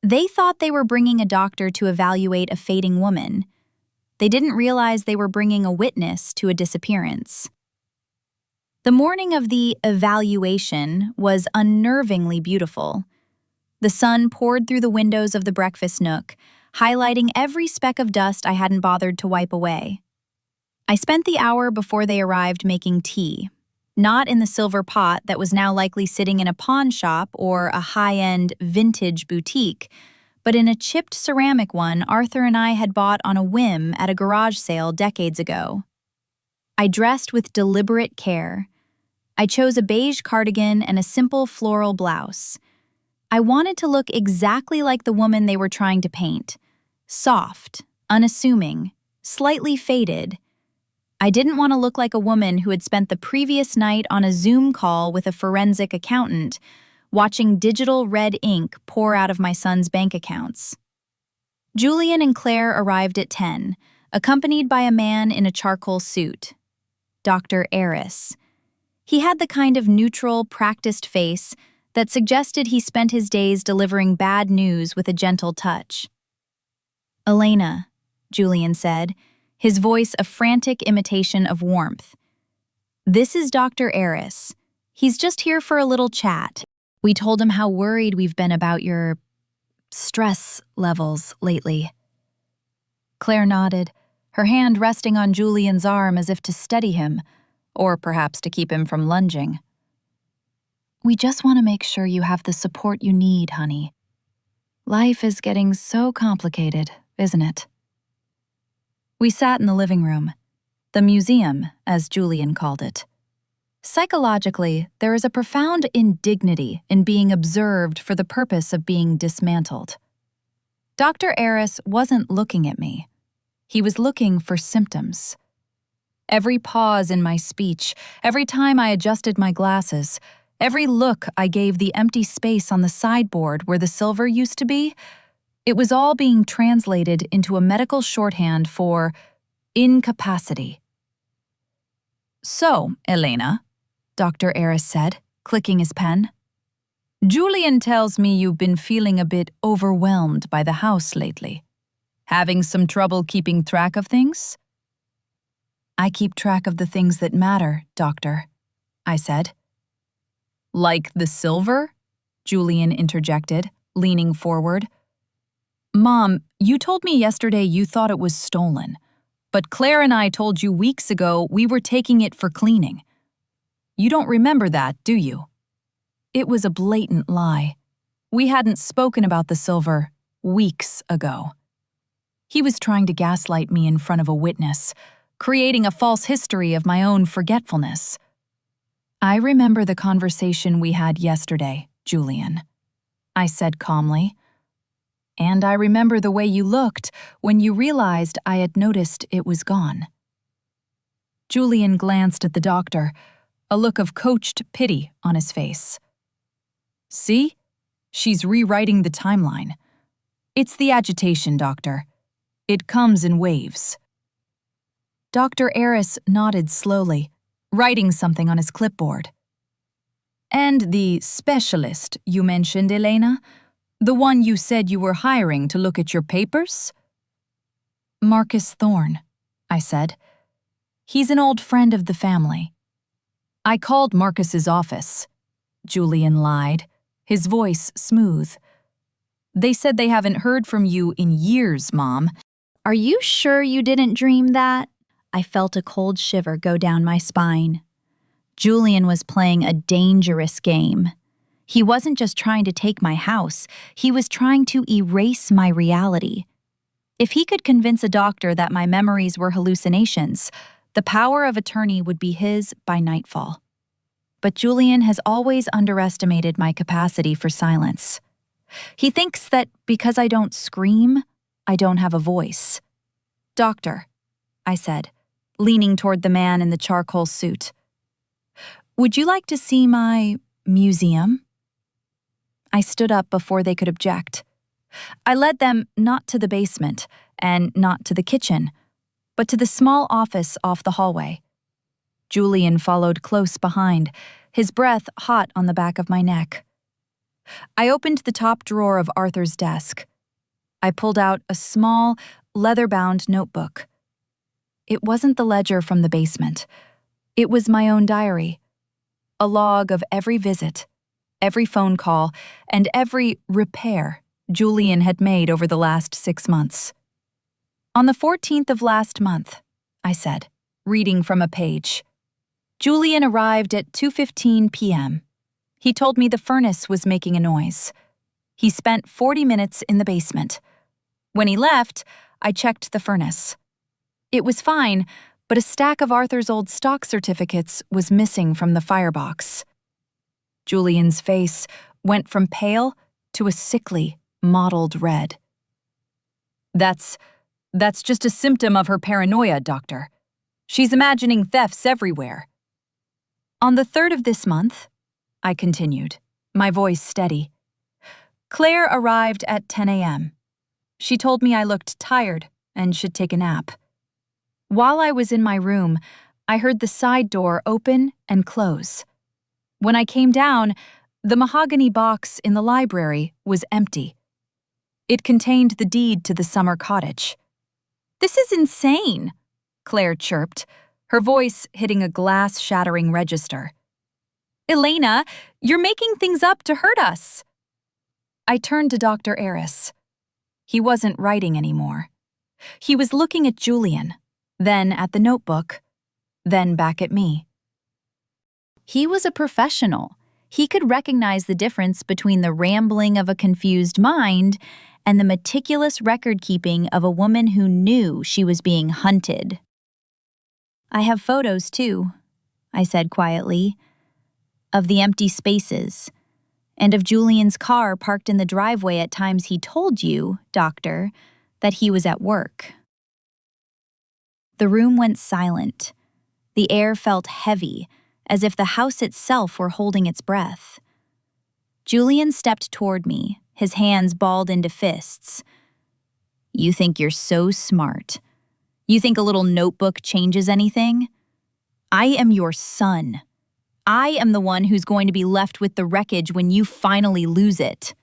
They thought they were bringing a doctor to evaluate a fading woman. They didn't realize they were bringing a witness to a disappearance. The morning of the evaluation was unnervingly beautiful. The sun poured through the windows of the breakfast nook, highlighting every speck of dust I hadn't bothered to wipe away. I spent the hour before they arrived making tea, not in the silver pot that was now likely sitting in a pawn shop or a high-end vintage boutique, but in a chipped ceramic one Arthur and I had bought on a whim at a garage sale decades ago. I dressed with deliberate care. I chose a beige cardigan and a simple floral blouse. I wanted to look exactly like the woman they were trying to paint. Soft, unassuming, slightly faded. I didn't want to look like a woman who had spent the previous night on a Zoom call with a forensic accountant, watching digital red ink pour out of my son's bank accounts. Julian and Claire arrived at 10, accompanied by a man in a charcoal suit. Dr. Eris. He had the kind of neutral, practiced face that suggested he spent his days delivering bad news with a gentle touch. "Elena," Julian said, his voice a frantic imitation of warmth. "This is Dr. Eris. He's just here for a little chat. We told him how worried we've been about your stress levels lately." Claire nodded, her hand resting on Julian's arm as if to steady him, or perhaps to keep him from lunging. "We just want to make sure you have the support you need, honey. Life is getting so complicated, isn't it?" We sat in the living room, the museum, as Julian called it. Psychologically, there is a profound indignity in being observed for the purpose of being dismantled. Dr. Eris wasn't looking at me. He was looking for symptoms. Every pause in my speech, every time I adjusted my glasses, every look I gave the empty space on the sideboard where the silver used to be, it was all being translated into a medical shorthand for incapacity. "So, Elena," Dr. Eris said, clicking his pen, "Julian tells me you've been feeling a bit overwhelmed by the house lately. Having some trouble keeping track of things?" "I keep track of the things that matter, Doctor," I said. "Like the silver?" Julian interjected, leaning forward. "Mom, you told me yesterday you thought it was stolen, But Claire and I told you weeks ago we were taking it for cleaning. You don't remember that, do you? It was a blatant lie. We hadn't spoken about the silver weeks ago. He was trying to gaslight me in front of a witness, creating a false history of my own forgetfulness. I remember the conversation we had yesterday, Julian, I said calmly. And I remember the way you looked when you realized I had noticed it was gone. Julian glanced at the doctor, a look of coached pity on his face. See? She's rewriting the timeline. It's the agitation, Doctor. It comes in waves. Dr. Eris nodded slowly, writing something on his clipboard. And the specialist you mentioned, Elena? The one you said you were hiring to look at your papers? Marcus Thorne, I said. He's an old friend of the family. I called Marcus's office. Julian lied, his voice smooth. They said they haven't heard from you in years, Mom. Are you sure you didn't dream that? I felt a cold shiver go down my spine. Julian was playing a dangerous game. He wasn't just trying to take my house, he was trying to erase my reality. If he could convince a doctor that my memories were hallucinations, the power of attorney would be his by nightfall. But Julian has always underestimated my capacity for silence. He thinks that because I don't scream, I don't have a voice. Doctor, I said, leaning toward the man in the charcoal suit. Would you like to see my museum? I stood up before they could object. I led them not to the basement and not to the kitchen, but to the small office off the hallway. Julian followed close behind, his breath hot on the back of my neck. I opened the top drawer of Arthur's desk. I pulled out a small, leather-bound notebook. It wasn't the ledger from the basement. It was my own diary, a log of every visit, every phone call, and every repair Julian had made over the last 6 months. On the 14th of last month, I said, reading from a page, Julian arrived at 2:15 p.m. He told me the furnace was making a noise. He spent 40 minutes in the basement. When he left, I checked the furnace. It was fine, but a stack of Arthur's old stock certificates was missing from the firebox. Julian's face went from pale to a sickly, mottled red. That's just a symptom of her paranoia, Doctor. She's imagining thefts everywhere. On the 3rd of this month, I continued, my voice steady, Claire arrived at 10 a.m. She told me I looked tired and should take a nap. While I was in my room, I heard the side door open and close. When I came down, the mahogany box in the library was empty. It contained the deed to the summer cottage. This is insane, Claire chirped, her voice hitting a glass-shattering register. Elena, you're making things up to hurt us. I turned to Dr. Eris. He wasn't writing anymore. He was looking at Julian, then at the notebook, then back at me. He was a professional. He could recognize the difference between the rambling of a confused mind and the meticulous record-keeping of a woman who knew she was being hunted. I have photos, too, I said quietly, of the empty spaces, and of Julian's car parked in the driveway at times he told you, Doctor, that he was at work. The room went silent. The air felt heavy, as if the house itself were holding its breath. Julian stepped toward me, his hands balled into fists. You think you're so smart. You think a little notebook changes anything? I am your son. I am the one who's going to be left with the wreckage when you finally lose it.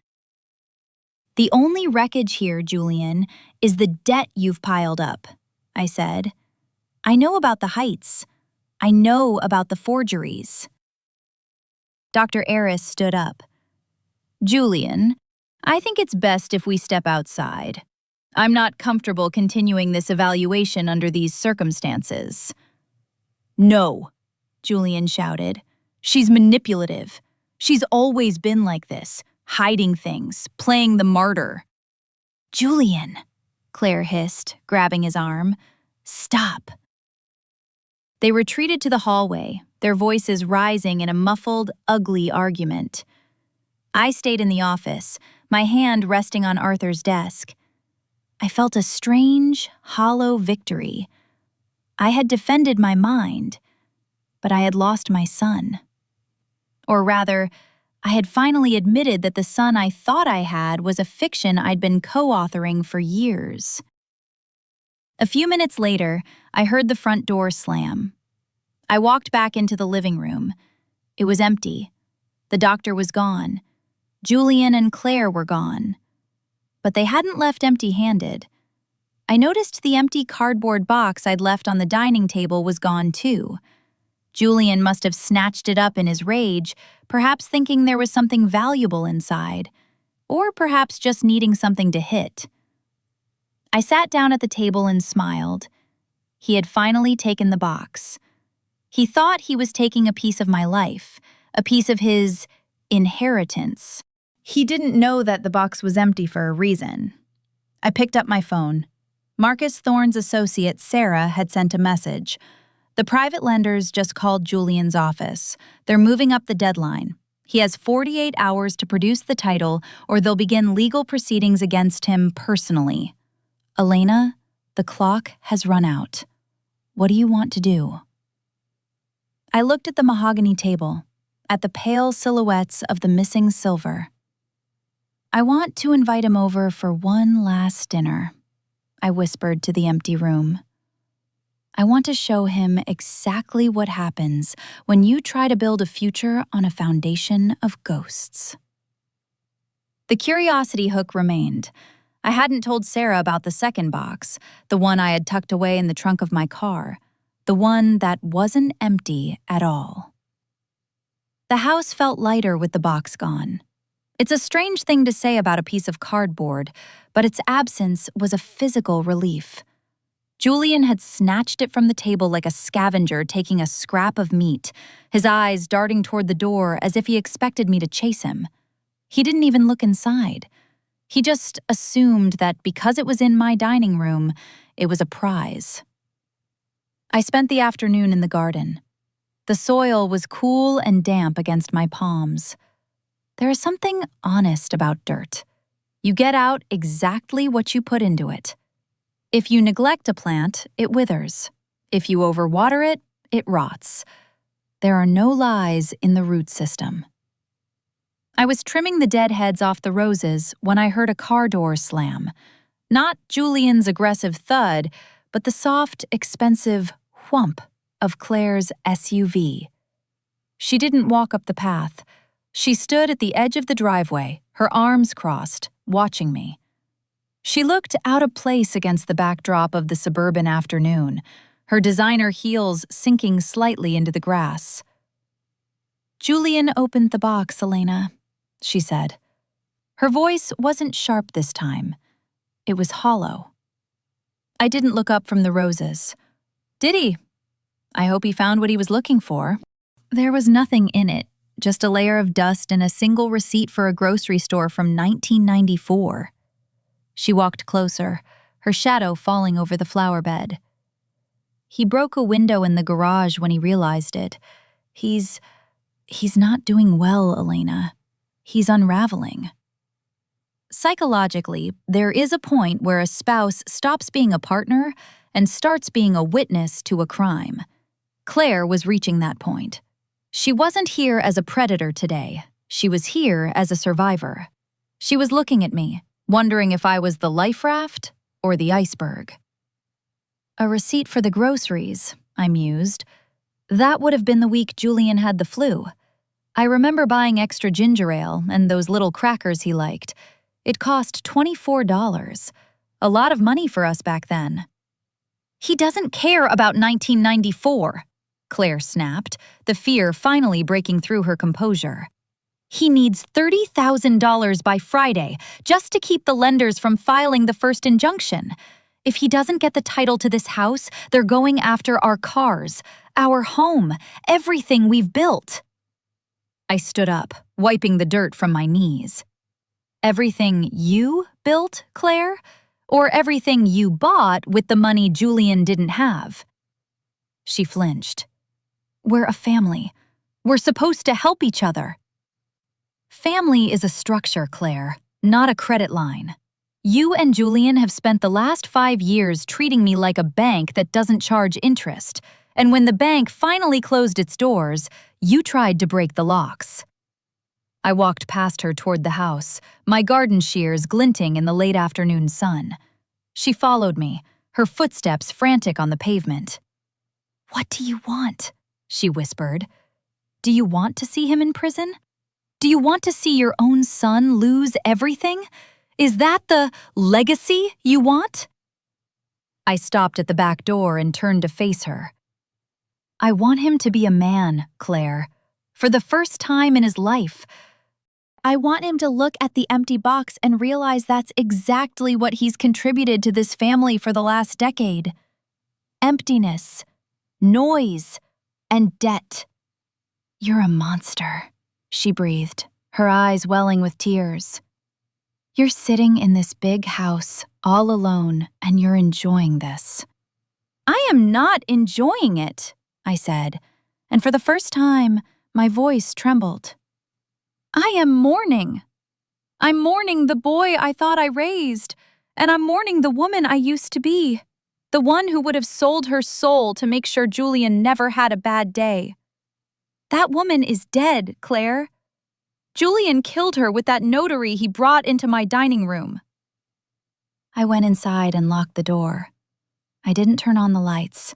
The only wreckage here, Julian, is the debt you've piled up, I said. I know about the heights. I know about the forgeries. Dr. Eris stood up. Julian, I think it's best if we step outside. I'm not comfortable continuing this evaluation under these circumstances. No, Julian shouted. She's manipulative. She's always been like this, hiding things, playing the martyr. Julian, Claire hissed, grabbing his arm. Stop. They retreated to the hallway, their voices rising in a muffled, ugly argument. I stayed in the office, my hand resting on Arthur's desk. I felt a strange, hollow victory. I had defended my mind, but I had lost my son. Or rather, I had finally admitted that the son I thought I had was a fiction I'd been co-authoring for years. A few minutes later, I heard the front door slam. I walked back into the living room. It was empty. The doctor was gone. Julian and Claire were gone. But they hadn't left empty-handed. I noticed the empty cardboard box I'd left on the dining table was gone too. Julian must have snatched it up in his rage, perhaps thinking there was something valuable inside, or perhaps just needing something to hit. I sat down at the table and smiled. He had finally taken the box. He thought he was taking a piece of my life, a piece of his inheritance. He didn't know that the box was empty for a reason. I picked up my phone. Marcus Thorne's associate, Sarah, had sent a message. The private lenders just called Julian's office. They're moving up the deadline. He has 48 hours to produce the title, or they'll begin legal proceedings against him personally. Elena, the clock has run out. What do you want to do? I looked at the mahogany table, at the pale silhouettes of the missing silver. I want to invite him over for one last dinner, I whispered to the empty room. I want to show him exactly what happens when you try to build a future on a foundation of ghosts. The curiosity hook remained. I hadn't told Sarah about the second box, the one I had tucked away in the trunk of my car, the one that wasn't empty at all. The house felt lighter with the box gone. It's a strange thing to say about a piece of cardboard, but its absence was a physical relief. Julian had snatched it from the table like a scavenger taking a scrap of meat, his eyes darting toward the door as if he expected me to chase him. He didn't even look inside. He just assumed that because it was in my dining room, it was a prize. I spent the afternoon in the garden. The soil was cool and damp against my palms. There is something honest about dirt. You get out exactly what you put into it. If you neglect a plant, it withers. If you overwater it, it rots. There are no lies in the root system. I was trimming the dead heads off the roses when I heard a car door slam. Not Julian's aggressive thud, but the soft, expensive whump of Claire's SUV. She didn't walk up the path. She stood at the edge of the driveway, her arms crossed, watching me. She looked out of place against the backdrop of the suburban afternoon, her designer heels sinking slightly into the grass. Julian opened the box, Elena, she said. Her voice wasn't sharp this time. It was hollow. I didn't look up from the roses. Did he? I hope he found what he was looking for. There was nothing in it, just a layer of dust and a single receipt for a grocery store from 1994. She walked closer, her shadow falling over the flower bed. He broke a window in the garage when he realized it. He's not doing well, Elena. He's unraveling. Psychologically, there is a point where a spouse stops being a partner and starts being a witness to a crime. Claire was reaching that point. She wasn't here as a predator today. She was here as a survivor. She was looking at me, wondering if I was the life raft or the iceberg. A receipt for the groceries, I mused. That would have been the week Julian had the flu. I remember buying extra ginger ale and those little crackers he liked. It cost $24. A lot of money for us back then. He doesn't care about 1994, Claire snapped, the fear finally breaking through her composure. He needs $30,000 by Friday just to keep the lenders from filing the first injunction. If he doesn't get the title to this house, they're going after our cars, our home, everything we've built. I stood up, wiping the dirt from my knees. Everything you built, Claire? Or everything you bought with the money Julian didn't have? She flinched. We're a family. We're supposed to help each other. Family is a structure, Claire, not a credit line. You and Julian have spent the last 5 years treating me like a bank that doesn't charge interest, and when the bank finally closed its doors, you tried to break the locks. I walked past her toward the house, my garden shears glinting in the late afternoon sun. She followed me, her footsteps frantic on the pavement. "What do you want?" she whispered. "Do you want to see him in prison? Do you want to see your own son lose everything? Is that the legacy you want?" I stopped at the back door and turned to face her. "I want him to be a man, Claire, for the first time in his life. I want him to look at the empty box and realize that's exactly what he's contributed to this family for the last decade. Emptiness, noise, and debt." "You're a monster," she breathed, her eyes welling with tears. "You're sitting in this big house, all alone, and you're enjoying this." "I am not enjoying it," I said, and for the first time, my voice trembled. "I am mourning. I'm mourning the boy I thought I raised, and I'm mourning the woman I used to be, the one who would have sold her soul to make sure Julian never had a bad day. That woman is dead, Claire. Julian killed her with that notary he brought into my dining room." I went inside and locked the door. I didn't turn on the lights.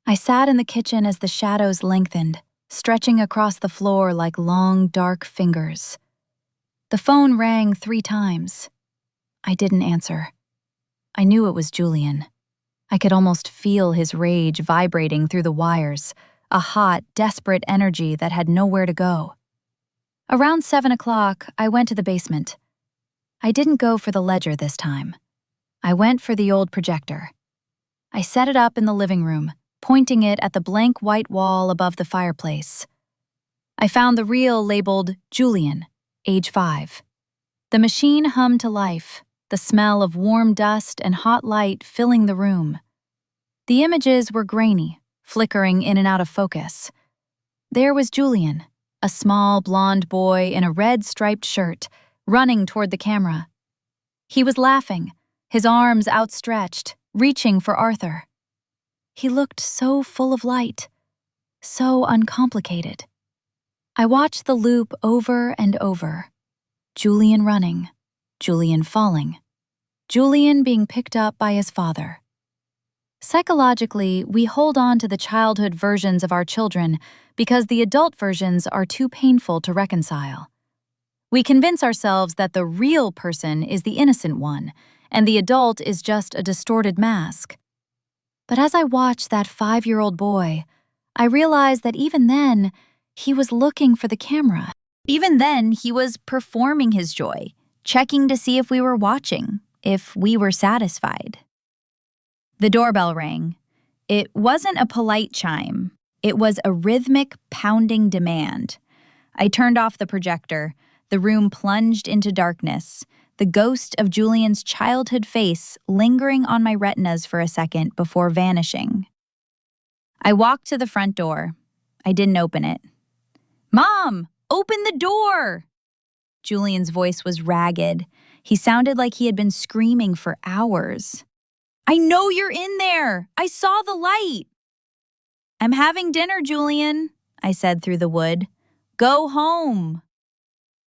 I sat in the kitchen as the shadows lengthened, stretching across the floor like long, dark fingers. The phone rang 3 times. I didn't answer. I knew it was Julian. I could almost feel his rage vibrating through the wires, a hot, desperate energy that had nowhere to go. Around 7 o'clock, I went to the basement. I didn't go for the ledger this time. I went for the old projector. I set it up in the living room, pointing it at the blank white wall above the fireplace. I found the reel labeled Julian, age 5. The machine hummed to life, the smell of warm dust and hot light filling the room. The images were grainy, flickering in and out of focus. There was Julian, a small blonde boy in a red striped shirt, running toward the camera. He was laughing, his arms outstretched, reaching for Arthur. He looked so full of light, so uncomplicated. I watched the loop over and over. Julian running, Julian falling, Julian being picked up by his father. Psychologically, we hold on to the childhood versions of our children because the adult versions are too painful to reconcile. We convince ourselves that the real person is the innocent one, and the adult is just a distorted mask. But as I watched that 5-year-old boy, I realized that even then, he was looking for the camera. Even then, he was performing his joy, checking to see if we were watching, if we were satisfied. The doorbell rang. It wasn't a polite chime. It was a rhythmic, pounding demand. I turned off the projector. The room plunged into darkness, the ghost of Julian's childhood face lingering on my retinas for a second before vanishing. I walked to the front door. I didn't open it. "Mom, open the door!" Julian's voice was ragged. He sounded like he had been screaming for hours. "I know you're in there! I saw the light!" "I'm having dinner, Julian," I said through the wood. "Go home."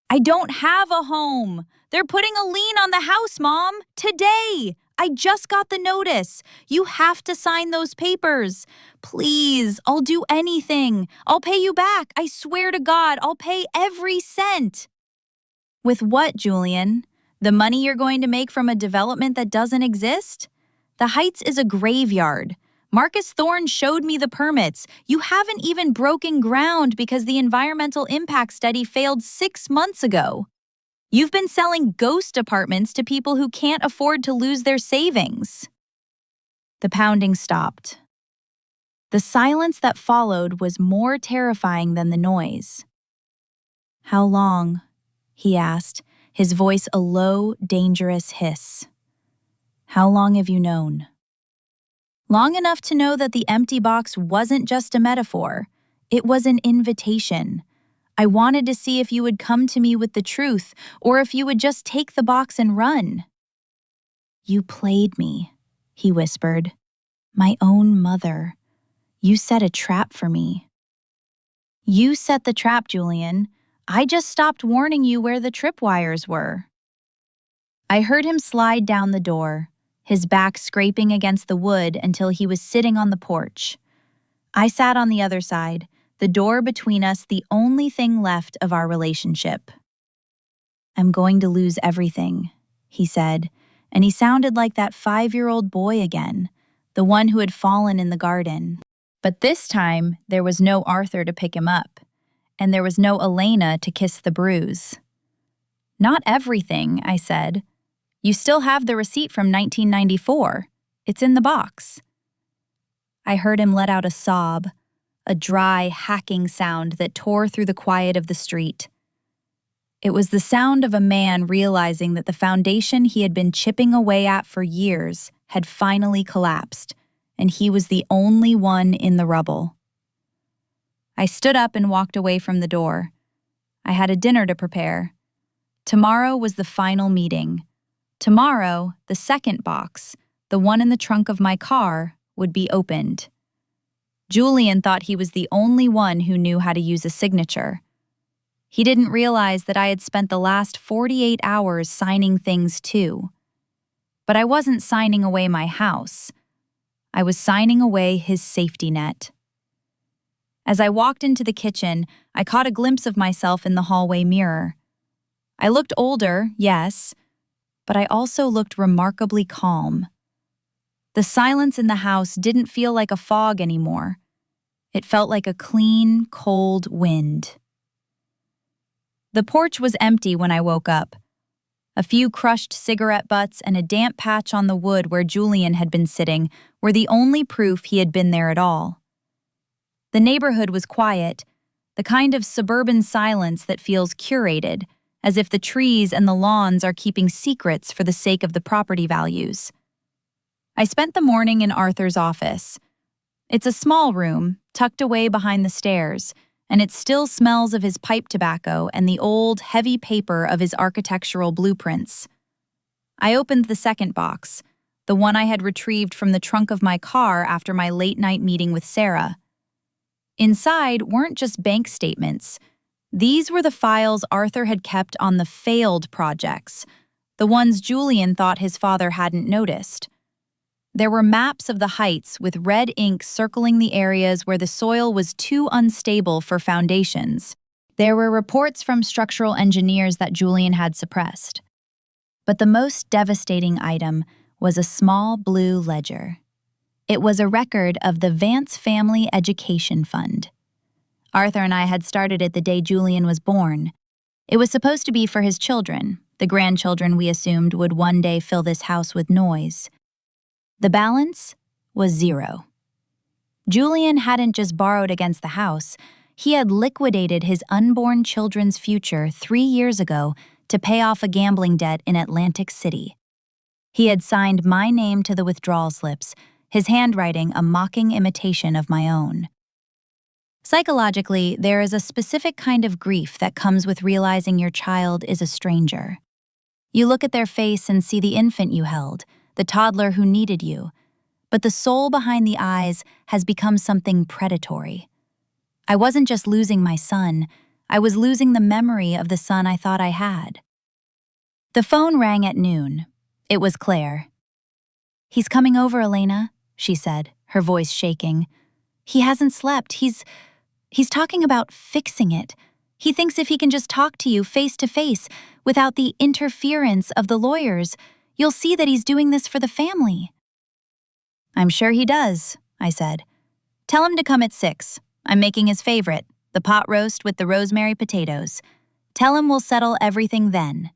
"I don't have a home. They're putting a lien on the house, Mom. Today. I just got the notice. You have to sign those papers. Please, I'll do anything. I'll pay you back. I swear to God, I'll pay every cent." "With what, Julian? The money you're going to make from a development that doesn't exist? The Heights is a graveyard. Marcus Thorne showed me the permits. You haven't even broken ground because the environmental impact study failed 6 months ago. You've been selling ghost apartments to people who can't afford to lose their savings." The pounding stopped. The silence that followed was more terrifying than the noise. "How long?" he asked, his voice a low, dangerous hiss. "How long have you known?" "Long enough to know that the empty box wasn't just a metaphor. It was an invitation. I wanted to see if you would come to me with the truth, or if you would just take the box and run." "You played me," he whispered. "My own mother. You set a trap for me." "You set the trap, Julian. I just stopped warning you where the tripwires were." I heard him slide down the door, his back scraping against the wood until he was sitting on the porch. I sat on the other side, the door between us the only thing left of our relationship. "I'm going to lose everything," he said, and he sounded like that 5-year-old boy again, the one who had fallen in the garden. But this time, there was no Arthur to pick him up, and there was no Elena to kiss the bruise. "Not everything," I said. "You still have the receipt from 1994. It's in the box." I heard him let out a sob, a dry, hacking sound that tore through the quiet of the street. It was the sound of a man realizing that the foundation he had been chipping away at for years had finally collapsed, and he was the only one in the rubble. I stood up and walked away from the door. I had a dinner to prepare. Tomorrow was the final meeting. Tomorrow, the second box, the one in the trunk of my car, would be opened. Julian thought he was the only one who knew how to use a signature. He didn't realize that I had spent the last 48 hours signing things too. But I wasn't signing away my house. I was signing away his safety net. As I walked into the kitchen, I caught a glimpse of myself in the hallway mirror. I looked older, yes, but I also looked remarkably calm. The silence in the house didn't feel like a fog anymore. It felt like a clean, cold wind. The porch was empty when I woke up. A few crushed cigarette butts and a damp patch on the wood where Julian had been sitting were the only proof he had been there at all. The neighborhood was quiet, the kind of suburban silence that feels curated, as if the trees and the lawns are keeping secrets for the sake of the property values. I spent the morning in Arthur's office. It's a small room, tucked away behind the stairs, and it still smells of his pipe tobacco and the old, heavy paper of his architectural blueprints. I opened the second box, the one I had retrieved from the trunk of my car after my late-night meeting with Sarah. Inside weren't just bank statements. These were the files Arthur had kept on the failed projects, the ones Julian thought his father hadn't noticed. There were maps of the heights with red ink circling the areas where the soil was too unstable for foundations. There were reports from structural engineers that Julian had suppressed. But the most devastating item was a small blue ledger. It was a record of the Vance Family Education Fund. Arthur and I had started it the day Julian was born. It was supposed to be for his children, the grandchildren we assumed would one day fill this house with noise. The balance was 0. Julian hadn't just borrowed against the house, he had liquidated his unborn children's future 3 years ago to pay off a gambling debt in Atlantic City. He had signed my name to the withdrawal slips, his handwriting a mocking imitation of my own. Psychologically, there is a specific kind of grief that comes with realizing your child is a stranger. You look at their face and see the infant you held, the toddler who needed you, but the soul behind the eyes has become something predatory. I wasn't just losing my son, I was losing the memory of the son I thought I had. The phone rang at noon. It was Claire. "He's coming over, Elena," she said, her voice shaking. "He hasn't slept. He's talking about fixing it. He thinks if he can just talk to you face to face, without the interference of the lawyers, you'll see that he's doing this for the family." "I'm sure he does," I said. Tell him to come at 6. I'm making his favorite, the pot roast with the rosemary potatoes. Tell him we'll settle everything then.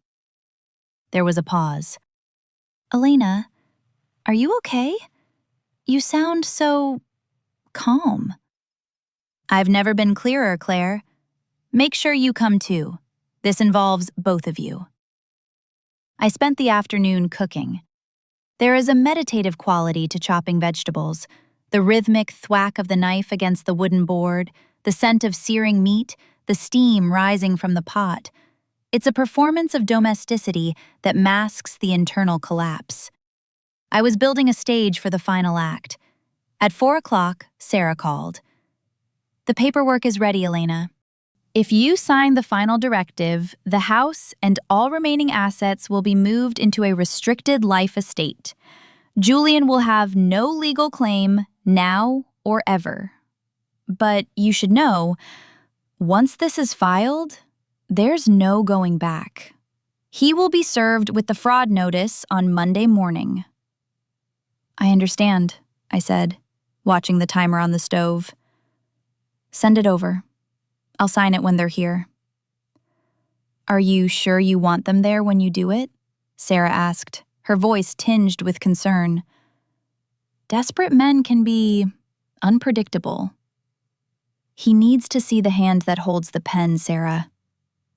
There was a pause. Elena, are you okay? You sound so calm. I've never been clearer, Claire. Make sure you come too. This involves both of you. I spent the afternoon cooking. There is a meditative quality to chopping vegetables. The rhythmic thwack of the knife against the wooden board, the scent of searing meat, the steam rising from the pot. It's a performance of domesticity that masks the internal collapse. I was building a stage for the final act. At 4 o'clock, Sarah called. The paperwork is ready, Elena. If you sign the final directive, the house and all remaining assets will be moved into a restricted life estate. Julian will have no legal claim now or ever. But you should know, once this is filed, there's no going back. He will be served with the fraud notice on Monday morning. I understand, I said, watching the timer on the stove. Send it over. I'll sign it when they're here. Are you sure you want them there when you do it? Sarah asked, her voice tinged with concern. Desperate men can be unpredictable. He needs to see the hand that holds the pen, Sarah.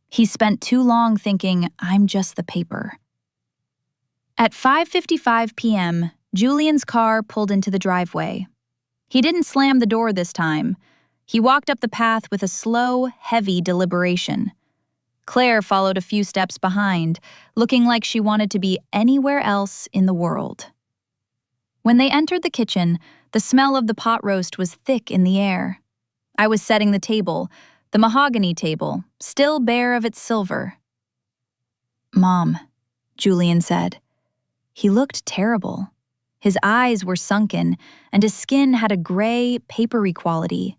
He's spent too long thinking, I'm just the paper. At 5:55 p.m., Julian's car pulled into the driveway. He didn't slam the door this time. He walked up the path with a slow, heavy deliberation. Claire followed a few steps behind, looking like she wanted to be anywhere else in the world. When they entered the kitchen, the smell of the pot roast was thick in the air. I was setting the table, the mahogany table, still bare of its silver. Mom, Julian said. He looked terrible. His eyes were sunken, and his skin had a gray, papery quality.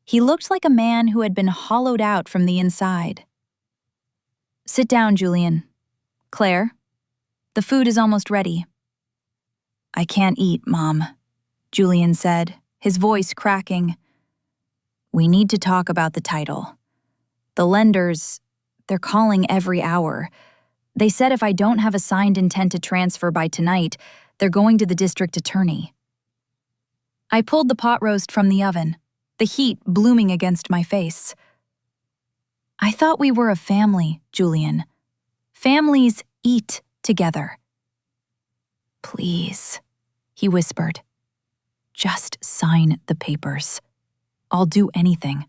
He looked like a man who had been hollowed out from the inside. Sit down, Julian. Claire, the food is almost ready. I can't eat, Mom, Julian said, his voice cracking. We need to talk about the title. The lenders, they're calling every hour. They said if I don't have a signed intent to transfer by tonight, they're going to the district attorney. I pulled the pot roast from the oven, the heat blooming against my face. I thought we were a family, Julian. Families eat together. Please, he whispered. Just sign the papers. I'll do anything.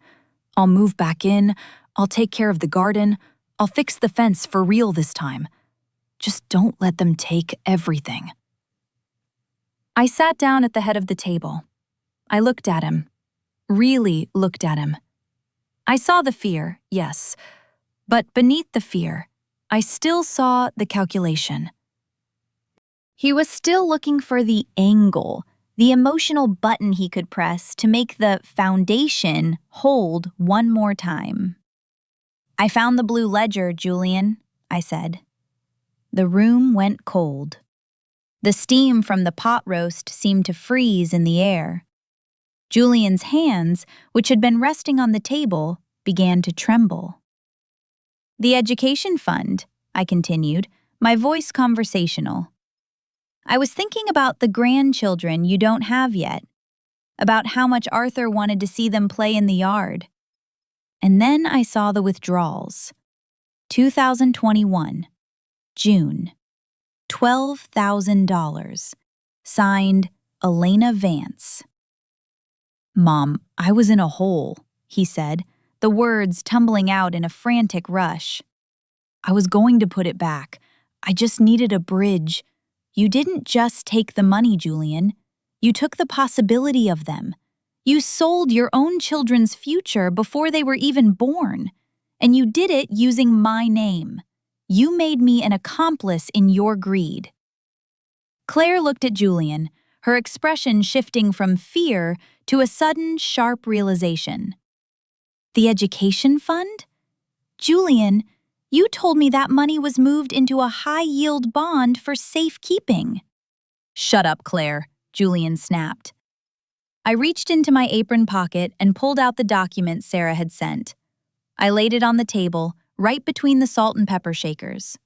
I'll move back in. I'll take care of the garden. I'll fix the fence for real this time. Just don't let them take everything. I sat down at the head of the table. I looked at him. Really looked at him. I saw the fear, yes. But beneath the fear, I still saw the calculation. He was still looking for the angle, the emotional button he could press to make the foundation hold one more time. I found the blue ledger, Julian, I said. The room went cold. The steam from the pot roast seemed to freeze in the air. Julian's hands, which had been resting on the table, began to tremble. The education fund, I continued, my voice conversational. I was thinking about the grandchildren you don't have yet, about how much Arthur wanted to see them play in the yard. And then I saw the withdrawals. 2021, June, $12,000. Signed, Elena Vance. Mom, I was in a hole, he said, the words tumbling out in a frantic rush. I was going to put it back. I just needed a bridge. You didn't just take the money, Julian. You took the possibility of them. You sold your own children's future before they were even born. And you did it using my name. You made me an accomplice in your greed. Claire looked at Julian, her expression shifting from fear to a sudden, sharp realization. The education fund? Julian, you told me that money was moved into a high-yield bond for safekeeping. Shut up, Claire, Julian snapped. I reached into my apron pocket and pulled out the document Sarah had sent. I laid it on the table, right between the salt and pepper shakers.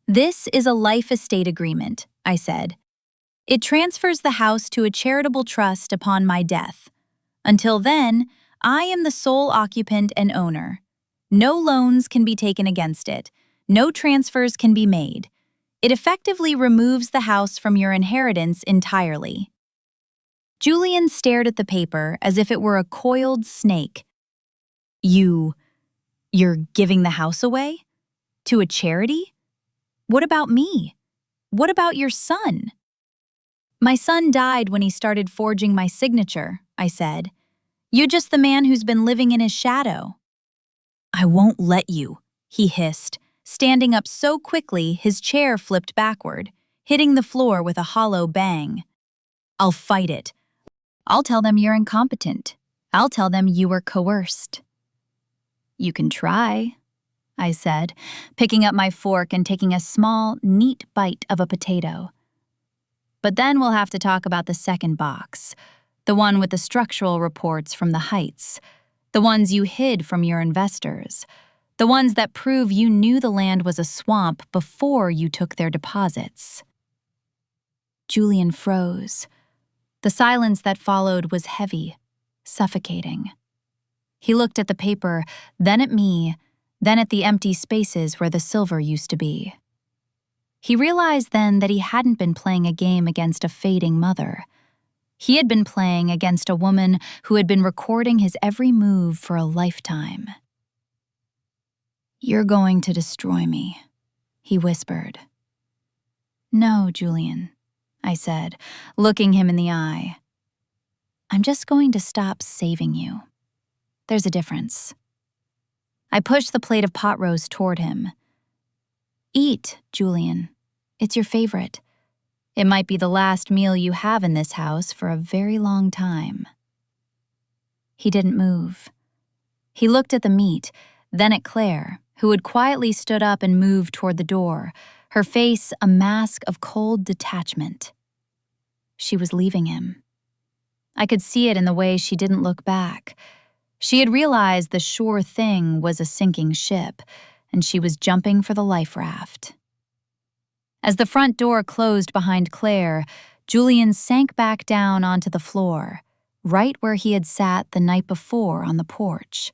"This is a life estate agreement," I said. "It transfers the house to a charitable trust upon my death. Until then, I am the sole occupant and owner. No loans can be taken against it. No transfers can be made. It effectively removes the house from your inheritance entirely." Julian stared at the paper as if it were a coiled snake. You're giving the house away? To a charity? What about me? What about your son?" "My son died when he started forging my signature," I said. "You're just the man who's been living in his shadow." "I won't let you," he hissed, standing up so quickly his chair flipped backward, hitting the floor with a hollow bang. "I'll fight it. I'll tell them you're incompetent. I'll tell them you were coerced." "You can try," I said, picking up my fork and taking a small, neat bite of a potato. "But then we'll have to talk about the second box, the one with the structural reports from the heights, the ones you hid from your investors, the ones that prove you knew the land was a swamp before you took their deposits." Julian froze. The silence that followed was heavy, suffocating. He looked at the paper, then at me, then at the empty spaces where the silver used to be. He realized then that he hadn't been playing a game against a fading mother. He had been playing against a woman who had been recording his every move for a lifetime. "You're going to destroy me," he whispered. "No, Julian," I said, looking him in the eye. "I'm just going to stop saving you. There's a difference." I pushed the plate of pot roast toward him. "Eat, Julian. It's your favorite. It might be the last meal you have in this house for a very long time." He didn't move. He looked at the meat, then at Claire, who had quietly stood up and moved toward the door, her face a mask of cold detachment. She was leaving him. I could see it in the way she didn't look back. She had realized the sure thing was a sinking ship, and she was jumping for the life raft. As the front door closed behind Claire, Julian sank back down onto the floor, right where he had sat the night before on the porch.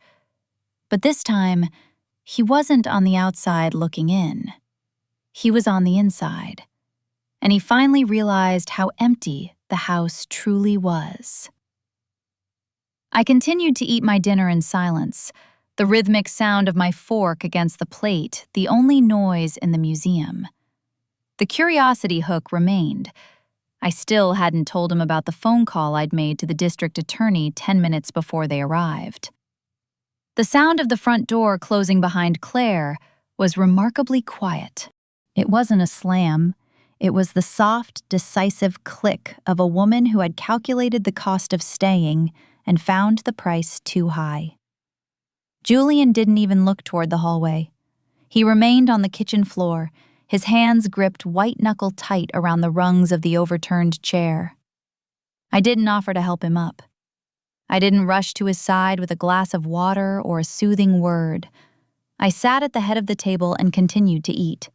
But this time, he wasn't on the outside looking in. He was on the inside, and he finally realized how empty the house truly was. I continued to eat my dinner in silence, the rhythmic sound of my fork against the plate the only noise in the museum. The curiosity hook remained. I still hadn't told him about the phone call I'd made to the district attorney 10 minutes before they arrived. The sound of the front door closing behind Claire was remarkably quiet. It wasn't a slam. It was the soft, decisive click of a woman who had calculated the cost of staying and found the price too high. Julian didn't even look toward the hallway. He remained on the kitchen floor, his hands gripped white-knuckle tight around the rungs of the overturned chair. I didn't offer to help him up. I didn't rush to his side with a glass of water or a soothing word. I sat at the head of the table and continued to eat.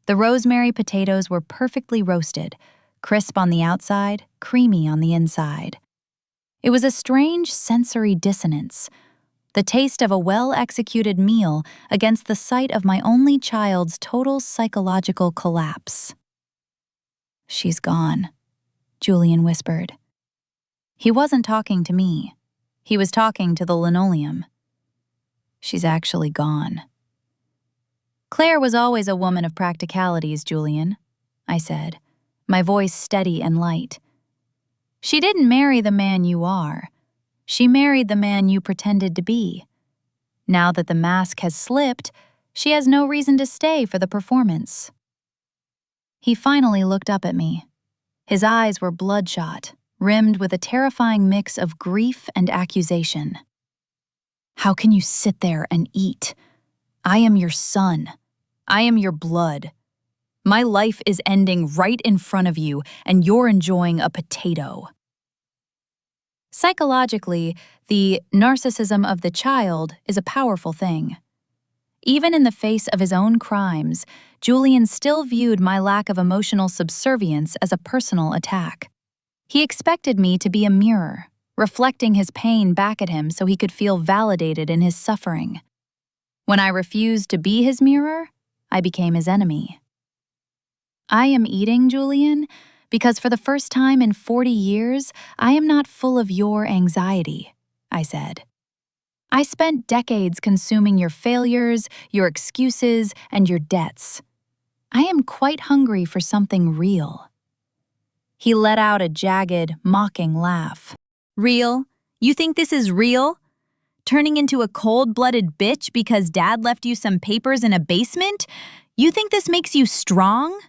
The rosemary potatoes were perfectly roasted, crisp on the outside, creamy on the inside. It was a strange sensory dissonance, the taste of a well-executed meal against the sight of my only child's total psychological collapse. "She's gone," Julian whispered. He wasn't talking to me. He was talking to the linoleum. "She's actually gone." "Claire was always a woman of practicalities, Julian," I said, my voice steady and light. "She didn't marry the man you are. She married the man you pretended to be. Now that the mask has slipped, she has no reason to stay for the performance." He finally looked up at me. His eyes were bloodshot, rimmed with a terrifying mix of grief and accusation. "How can you sit there and eat? I am your son. I am your blood. My life is ending right in front of you, and you're enjoying a potato." Psychologically, the narcissism of the child is a powerful thing. Even in the face of his own crimes, Julian still viewed my lack of emotional subservience as a personal attack. He expected me to be a mirror, reflecting his pain back at him so he could feel validated in his suffering. When I refused to be his mirror, I became his enemy. I am eating, Julian, because for the first time in 40 years, I am not full of your anxiety, I said. I spent decades consuming your failures, your excuses, and your debts. I am quite hungry for something real. He let out a jagged, mocking laugh. Real? You think this is real? Turning into a cold-blooded bitch because Dad left you some papers in a basement? You think this makes you strong?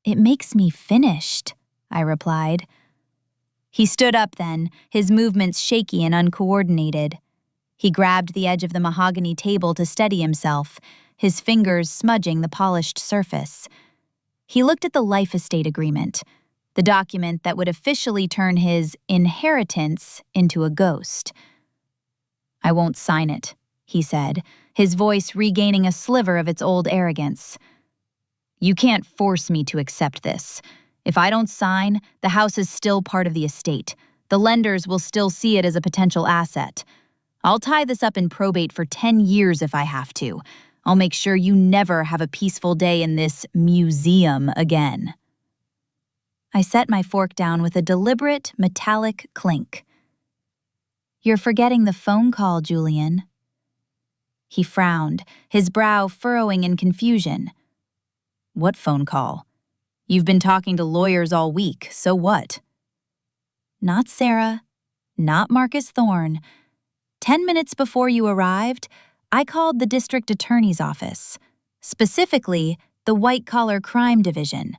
It makes me finished, I replied. He stood up then, his movements shaky and uncoordinated. He grabbed the edge of the mahogany table to steady himself, his fingers smudging the polished surface. He looked at the life estate agreement, the document that would officially turn his inheritance into a ghost. I won't sign it, he said, his voice regaining a sliver of its old arrogance. You can't force me to accept this. If I don't sign, the house is still part of the estate. The lenders will still see it as a potential asset. I'll tie this up in probate for 10 years if I have to. I'll make sure you never have a peaceful day in this museum again. I set my fork down with a deliberate, metallic clink. You're forgetting the phone call, Julian. He frowned, his brow furrowing in confusion. What phone call? You've been talking to lawyers all week, so what? Not Sarah, not Marcus Thorne. 10 minutes before you arrived, I called the district attorney's office, specifically the white-collar crime division.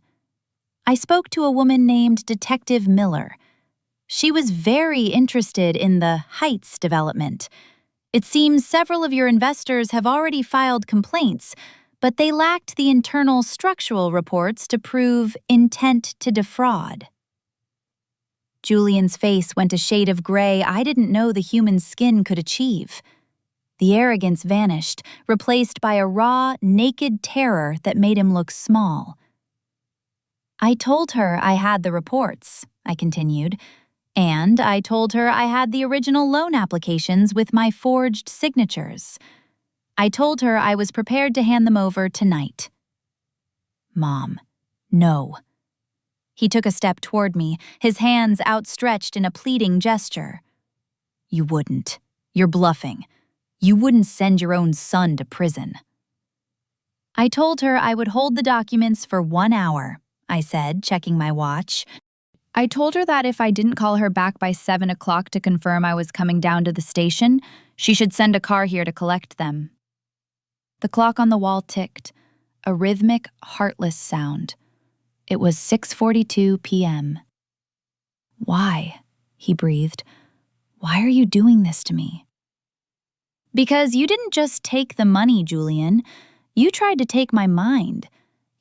I spoke to a woman named Detective Miller. She was very interested in the Heights development. It seems several of your investors have already filed complaints, but they lacked the internal structural reports to prove intent to defraud. Julian's face went a shade of gray I didn't know the human skin could achieve. The arrogance vanished, replaced by a raw, naked terror that made him look small. I told her I had the reports, I continued, and I told her I had the original loan applications with my forged signatures. I told her I was prepared to hand them over tonight. Mom, no. He took a step toward me, his hands outstretched in a pleading gesture. You wouldn't. You're bluffing. You wouldn't send your own son to prison. I told her I would hold the documents for 1 hour, I said, checking my watch. I told her that if I didn't call her back by 7 o'clock to confirm I was coming down to the station, she should send a car here to collect them. The clock on the wall ticked, a rhythmic, heartless sound. It was 6:42 p.m. Why? He breathed. Why are you doing this to me? Because you didn't just take the money, Julian. You tried to take my mind.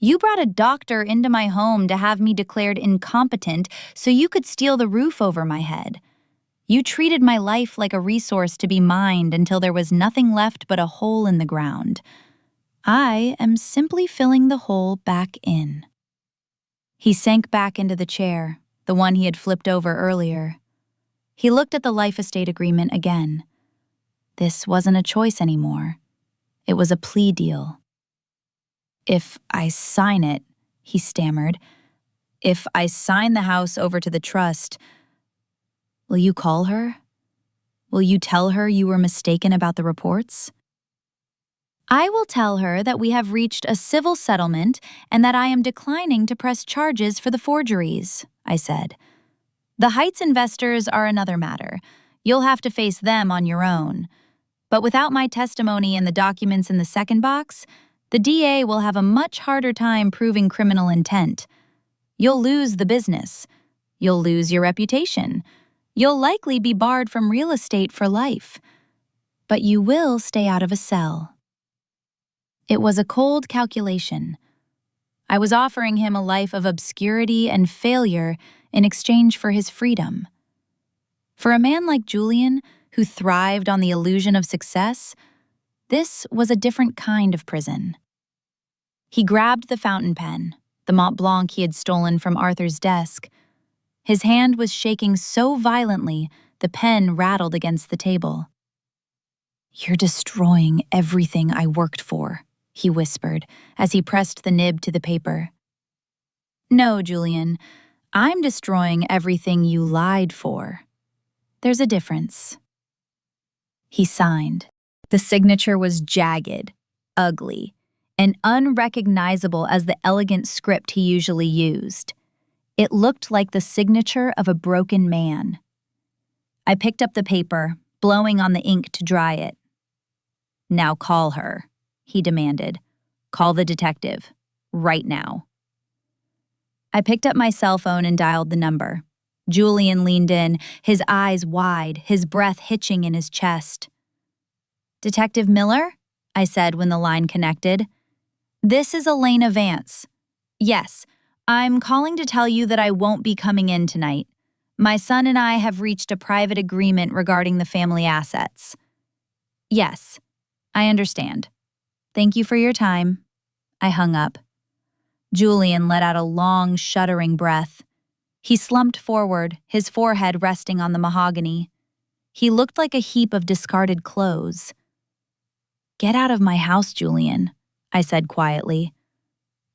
You brought a doctor into my home to have me declared incompetent so you could steal the roof over my head. You treated my life like a resource to be mined until there was nothing left but a hole in the ground. I am simply filling the hole back in. He sank back into the chair, the one he had flipped over earlier. He looked at the life estate agreement again. This wasn't a choice anymore. It was a plea deal. If I sign it, he stammered, if I sign the house over to the trust, will you call her? Will you tell her you were mistaken about the reports? I will tell her that we have reached a civil settlement and that I am declining to press charges for the forgeries, I said. The Heights investors are another matter. You'll have to face them on your own. But without my testimony and the documents in the second box, the DA will have a much harder time proving criminal intent. You'll lose the business. You'll lose your reputation. You'll likely be barred from real estate for life. But you will stay out of a cell. It was a cold calculation. I was offering him a life of obscurity and failure in exchange for his freedom. For a man like Julian, who thrived on the illusion of success, this was a different kind of prison. He grabbed the fountain pen, the Mont Blanc he had stolen from Arthur's desk. His hand was shaking so violently, the pen rattled against the table. "You're destroying everything I worked for," he whispered as he pressed the nib to the paper. "No, Julian, I'm destroying everything you lied for. There's a difference." He signed. The signature was jagged, ugly, and unrecognizable as the elegant script he usually used. It looked like the signature of a broken man. I picked up the paper, blowing on the ink to dry it. "Now call her," he demanded. "Call the detective. Right now." I picked up my cell phone and dialed the number. Julian leaned in, his eyes wide, his breath hitching in his chest. "Detective Miller?" I said when the line connected. "This is Elena Vance. Yes, I'm calling to tell you that I won't be coming in tonight. My son and I have reached a private agreement regarding the family assets." "Yes, I understand. Thank you for your time." I hung up. Julian let out a long, shuddering breath. He slumped forward, his forehead resting on the mahogany. He looked like a heap of discarded clothes. "Get out of my house, Julian," I said quietly.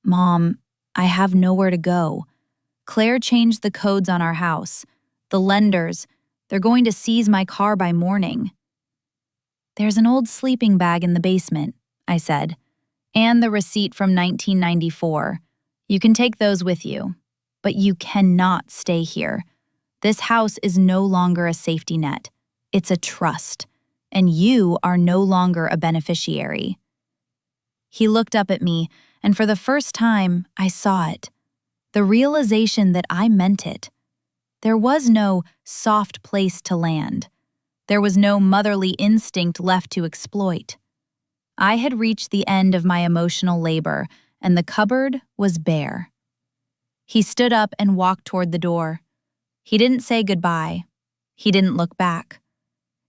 "Mom, I have nowhere to go. Claire changed the codes on our house. The lenders, they're going to seize my car by morning." "There's an old sleeping bag in the basement," I said, "and the receipt from 1994. You can take those with you. But you cannot stay here. This house is no longer a safety net. It's a trust, and you are no longer a beneficiary." He looked up at me, and for the first time, I saw it. The realization that I meant it. There was no soft place to land. There was no motherly instinct left to exploit. I had reached the end of my emotional labor, and the cupboard was bare. He stood up and walked toward the door. He didn't say goodbye. He didn't look back.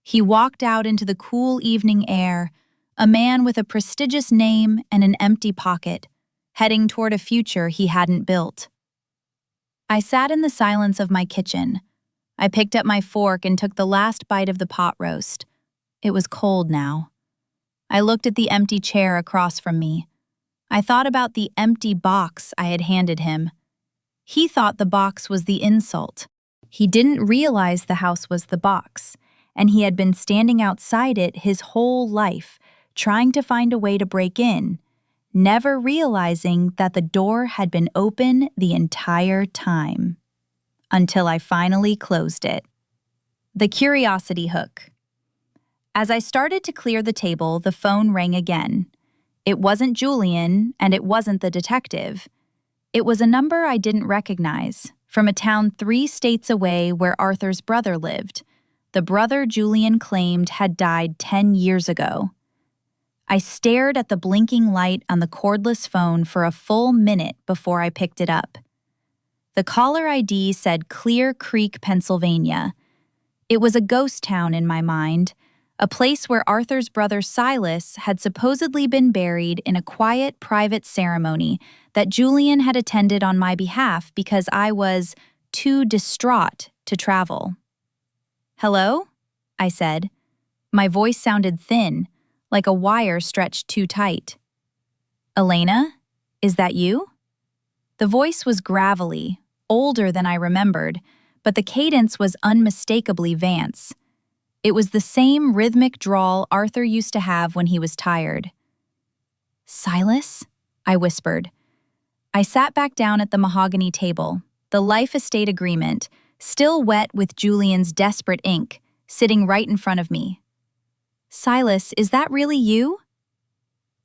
He walked out into the cool evening air, a man with a prestigious name and an empty pocket, heading toward a future he hadn't built. I sat in the silence of my kitchen. I picked up my fork and took the last bite of the pot roast. It was cold now. I looked at the empty chair across from me. I thought about the empty box I had handed him. He thought the box was the insult. He didn't realize the house was the box, and he had been standing outside it his whole life, trying to find a way to break in, never realizing that the door had been open the entire time. Until I finally closed it. The curiosity hook. As I started to clear the table, the phone rang again. It wasn't Julian, and it wasn't the detective. It was a number I didn't recognize, from a town 3 states away where Arthur's brother lived, the brother Julian claimed had died 10 years ago. I stared at the blinking light on the cordless phone for a full minute before I picked it up. The caller ID said Clear Creek, Pennsylvania. It was a ghost town in my mind, a place where Arthur's brother Silas had supposedly been buried in a quiet, private ceremony that Julian had attended on my behalf because I was too distraught to travel. "Hello?" I said. My voice sounded thin, like a wire stretched too tight. "Elena, is that you?" The voice was gravelly, older than I remembered, but the cadence was unmistakably Vance. It was the same rhythmic drawl Arthur used to have when he was tired. "Silas?" I whispered. I sat back down at the mahogany table, the life estate agreement, still wet with Julian's desperate ink, sitting right in front of me. "Silas, is that really you?"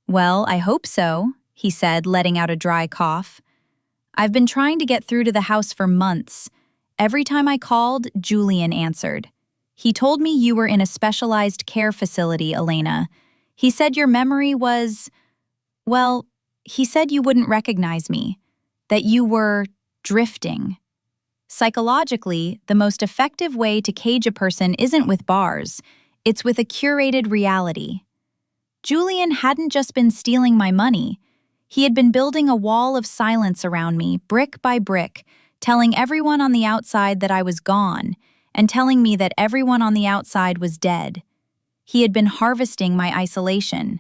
"Well, I hope so," he said, letting out a dry cough. "I've been trying to get through to the house for months. Every time I called, Julian answered. He told me you were in a specialized care facility, Elena. He said your memory was... Well, he said you wouldn't recognize me, that you were drifting. Psychologically, the most effective way to cage a person isn't with bars, it's with a curated reality. Julian hadn't just been stealing my money. He had been building a wall of silence around me, brick by brick, telling everyone on the outside that I was gone, and telling me that everyone on the outside was dead. He had been harvesting my isolation.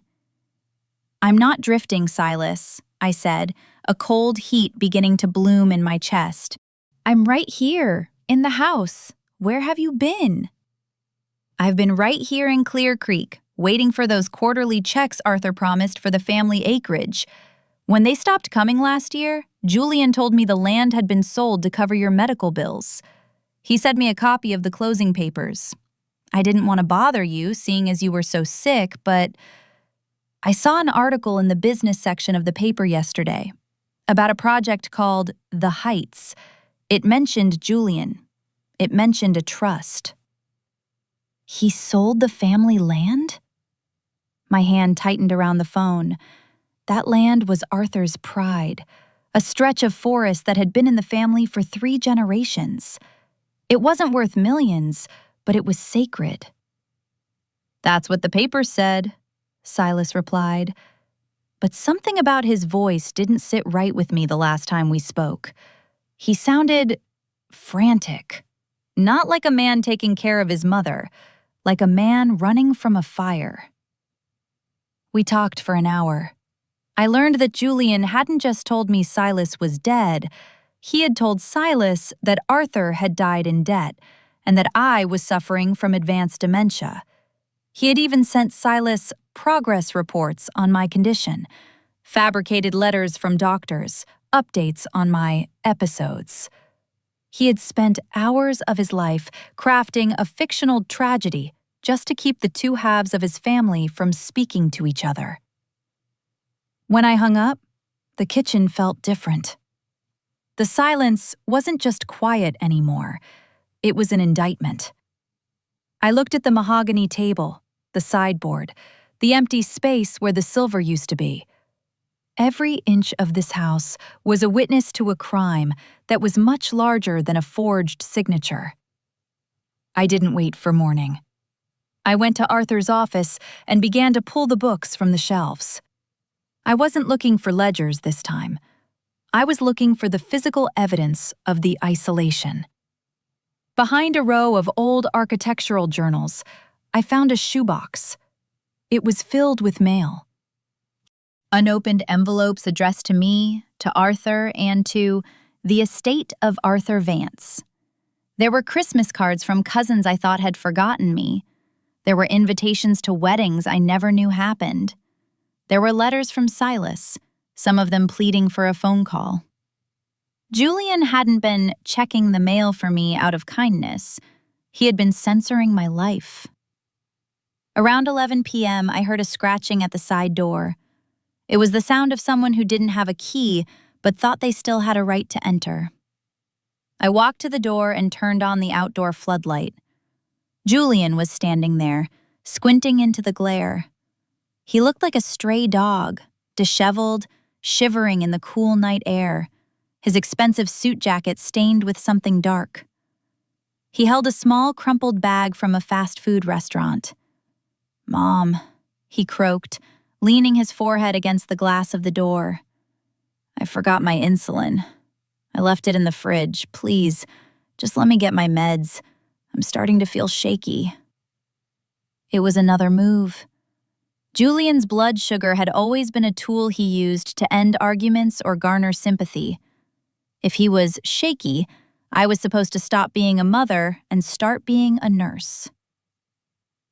"I'm not drifting, Silas," I said, a cold heat beginning to bloom in my chest. "I'm right here, in the house. Where have you been?" "I've been right here in Clear Creek, waiting for those quarterly checks Arthur promised for the family acreage. When they stopped coming last year, Julian told me the land had been sold to cover your medical bills. He sent me a copy of the closing papers. I didn't want to bother you, seeing as you were so sick, but I saw an article in the business section of the paper yesterday about a project called The Heights. It mentioned Julian. It mentioned a trust." "He sold the family land?" My hand tightened around the phone. That land was Arthur's pride, a stretch of forest that had been in the family for 3 generations. It wasn't worth millions, but it was sacred. "That's what the paper said," Silas replied. But something about his voice didn't sit right with me the last time we spoke. He sounded frantic, not like a man taking care of his mother, like a man running from a fire. We talked for an hour. I learned that Julian hadn't just told me Silas was dead. He had told Silas that Arthur had died in debt and that I was suffering from advanced dementia. He had even sent Silas progress reports on my condition, fabricated letters from doctors, updates on my episodes. He had spent hours of his life crafting a fictional tragedy just to keep the two halves of his family from speaking to each other. When I hung up, the kitchen felt different. The silence wasn't just quiet anymore. It was an indictment. I looked at the mahogany table, the sideboard, the empty space where the silver used to be. Every inch of this house was a witness to a crime that was much larger than a forged signature. I didn't wait for morning. I went to Arthur's office and began to pull the books from the shelves. I wasn't looking for ledgers this time. I was looking for the physical evidence of the isolation. Behind a row of old architectural journals, I found a shoebox. It was filled with mail. Unopened envelopes addressed to me, to Arthur, and to the estate of Arthur Vance. There were Christmas cards from cousins I thought had forgotten me. There were invitations to weddings I never knew happened. There were letters from Silas, some of them pleading for a phone call. Julian hadn't been checking the mail for me out of kindness. He had been censoring my life. Around 11 p.m., I heard a scratching at the side door. It was the sound of someone who didn't have a key, but thought they still had a right to enter. I walked to the door and turned on the outdoor floodlight. Julian was standing there, squinting into the glare. He looked like a stray dog, disheveled, shivering in the cool night air, his expensive suit jacket stained with something dark. He held a small, crumpled bag from a fast food restaurant. "Mom," he croaked, leaning his forehead against the glass of the door. "I forgot my insulin. I left it in the fridge. Please, just let me get my meds. I'm starting to feel shaky." It was another move. Julian's blood sugar had always been a tool he used to end arguments or garner sympathy. If he was shaky, I was supposed to stop being a mother and start being a nurse.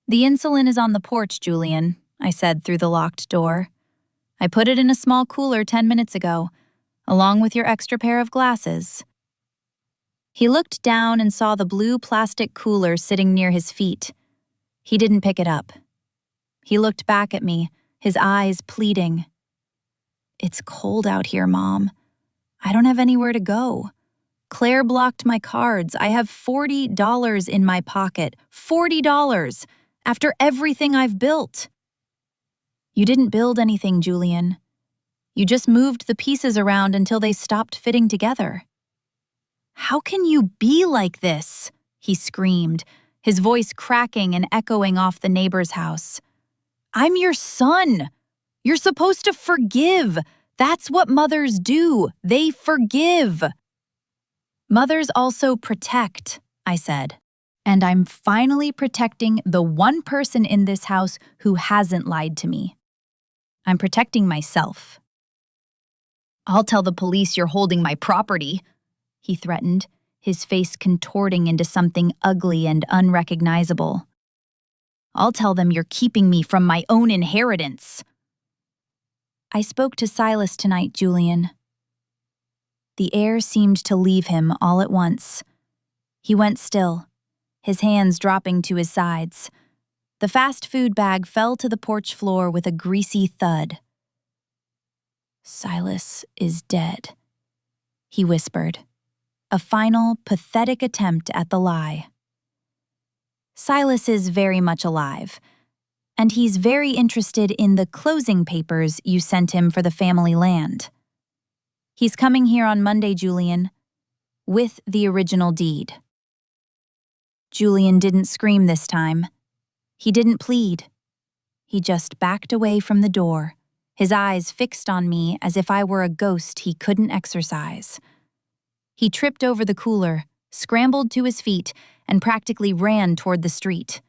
"The insulin is on the porch, Julian," I said through the locked door. "I put it in a small cooler 10 minutes ago, along with your extra pair of glasses." He looked down and saw the blue plastic cooler sitting near his feet. He didn't pick it up. He looked back at me, his eyes pleading. "It's cold out here, Mom. I don't have anywhere to go. Claire blocked my cards. I have $40 in my pocket. $40! After everything I've built." "You didn't build anything, Julian. You just moved the pieces around until they stopped fitting together." "How can you be like this?" he screamed, his voice cracking and echoing off the neighbor's house. "I'm your son. You're supposed to forgive. That's what mothers do. They forgive." "Mothers also protect," I said. "And I'm finally protecting the one person in this house who hasn't lied to me. I'm protecting myself." "I'll tell the police you're holding my property," he threatened, his face contorting into something ugly and unrecognizable. "I'll tell them you're keeping me from my own inheritance." "I spoke to Silas tonight, Julian." The air seemed to leave him all at once. He went still, his hands dropping to his sides. The fast food bag fell to the porch floor with a greasy thud. "Silas is dead," he whispered, a final, pathetic attempt at the lie. "Silas is very much alive, and he's very interested in the closing papers you sent him for the family land. He's coming here on Monday, Julian, with the original deed." Julian didn't scream this time. He didn't plead. He just backed away from the door, his eyes fixed on me as if I were a ghost he couldn't exorcise. He tripped over the cooler, scrambled to his feet, and practically ran toward the street.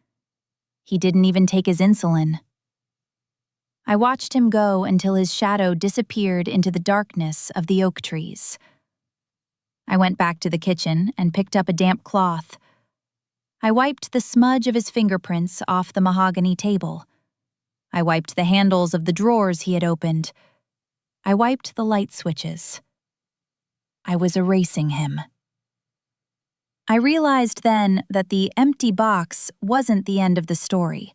He didn't even take his insulin. I watched him go until his shadow disappeared into the darkness of the oak trees. I went back to the kitchen and picked up a damp cloth. I wiped the smudge of his fingerprints off the mahogany table. I wiped the handles of the drawers he had opened. I wiped the light switches. I was erasing him. I realized then that the empty box wasn't the end of the story.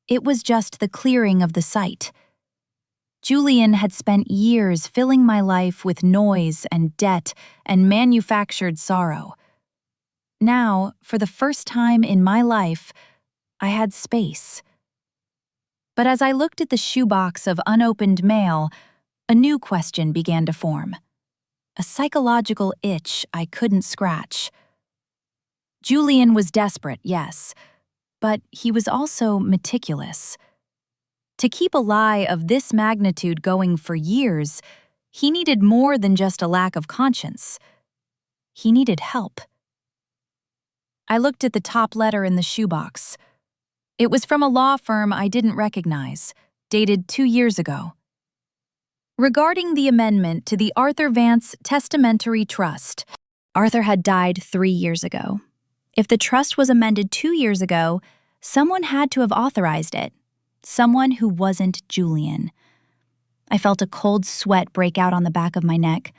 It was just the clearing of the site. Julian had spent years filling my life with noise and debt and manufactured sorrow. Now, for the first time in my life, I had space. But as I looked at the shoebox of unopened mail, a new question began to form. A psychological itch I couldn't scratch. Julian was desperate, yes, but he was also meticulous. To keep a lie of this magnitude going for years, he needed more than just a lack of conscience. He needed help. I looked at the top letter in the shoebox. It was from a law firm I didn't recognize, dated 2 years ago. Regarding the amendment to the Arthur Vance Testamentary Trust. Arthur had died 3 years ago. If the trust was amended 2 years ago, someone had to have authorized it. Someone who wasn't Julian. I felt a cold sweat break out on the back of my neck.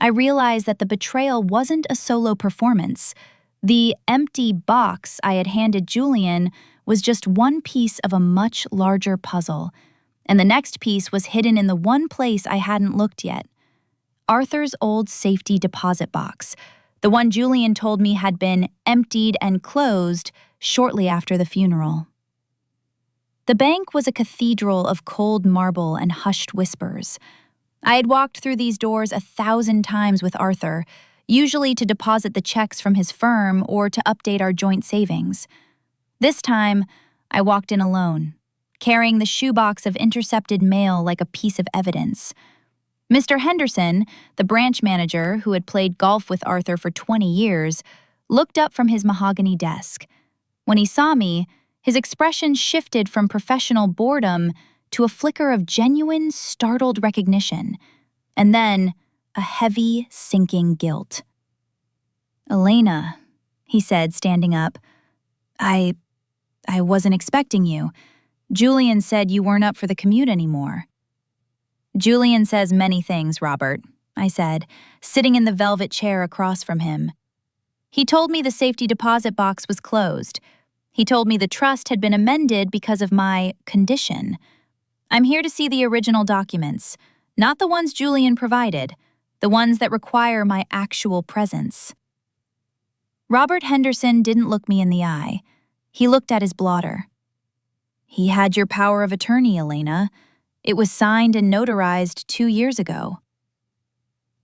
I realized that the betrayal wasn't a solo performance. The empty box I had handed Julian was just one piece of a much larger puzzle, and the next piece was hidden in the one place I hadn't looked yet. Arthur's old safety deposit box, the one Julian told me had been emptied and closed shortly after the funeral. The bank was a cathedral of cold marble and hushed whispers. I had walked through these doors 1,000 times with Arthur, usually to deposit the checks from his firm or to update our joint savings. This time, I walked in alone, carrying the shoebox of intercepted mail like a piece of evidence. Mr. Henderson, the branch manager who had played golf with Arthur for 20 years, looked up from his mahogany desk. When he saw me, his expression shifted from professional boredom to a flicker of genuine, startled recognition, and then a heavy, sinking guilt. "Elena," he said, standing up, I wasn't expecting you. Julian said you weren't up for the commute anymore." "Julian says many things, Robert," I said, sitting in the velvet chair across from him. "He told me the safety deposit box was closed. He told me the trust had been amended because of my condition. I'm here to see the original documents, not the ones Julian provided, the ones that require my actual presence." Robert Henderson didn't look me in the eye. He looked at his blotter. "He had your power of attorney, Elena. It was signed and notarized 2 years ago."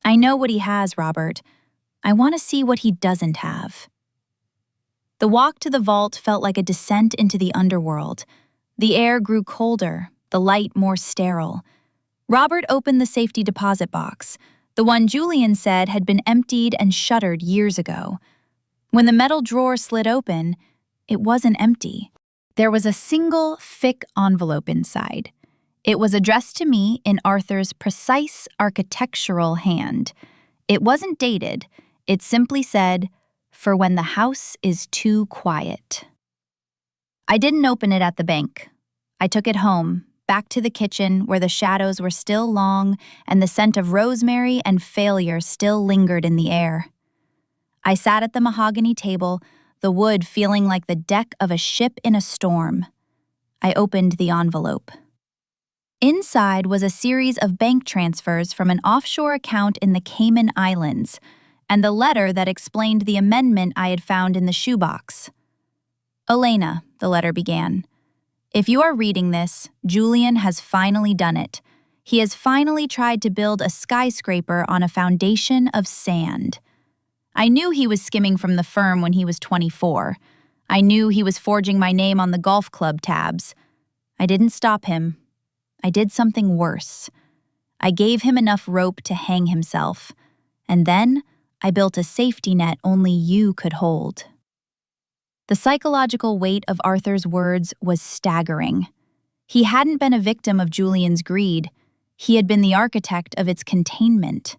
"I know what he has, Robert. I want to see what he doesn't have. The walk to the vault felt like a descent into the underworld. The air grew colder, the light more sterile. Robert opened the safety deposit box, the one Julian said had been emptied and shuttered years ago. When the metal drawer slid open, it wasn't empty. There was a single, thick envelope inside. It was addressed to me in Arthur's precise architectural hand. It wasn't dated. It simply said, "For when the house is too quiet." I didn't open it at the bank. I took it home, back to the kitchen where the shadows were still long and the scent of rosemary and failure still lingered in the air. I sat at the mahogany table, the wood feeling like the deck of a ship in a storm. I opened the envelope. Inside was a series of bank transfers from an offshore account in the Cayman Islands, and the letter that explained the amendment I had found in the shoebox. "Elena," the letter began. "If you are reading this, Julian has finally done it. He has finally tried to build a skyscraper on a foundation of sand. I knew he was skimming from the firm when he was 24. I knew he was forging my name on the golf club tabs. I didn't stop him. I did something worse. I gave him enough rope to hang himself, and then I built a safety net only you could hold." The psychological weight of Arthur's words was staggering. He hadn't been a victim of Julian's greed. He had been the architect of its containment.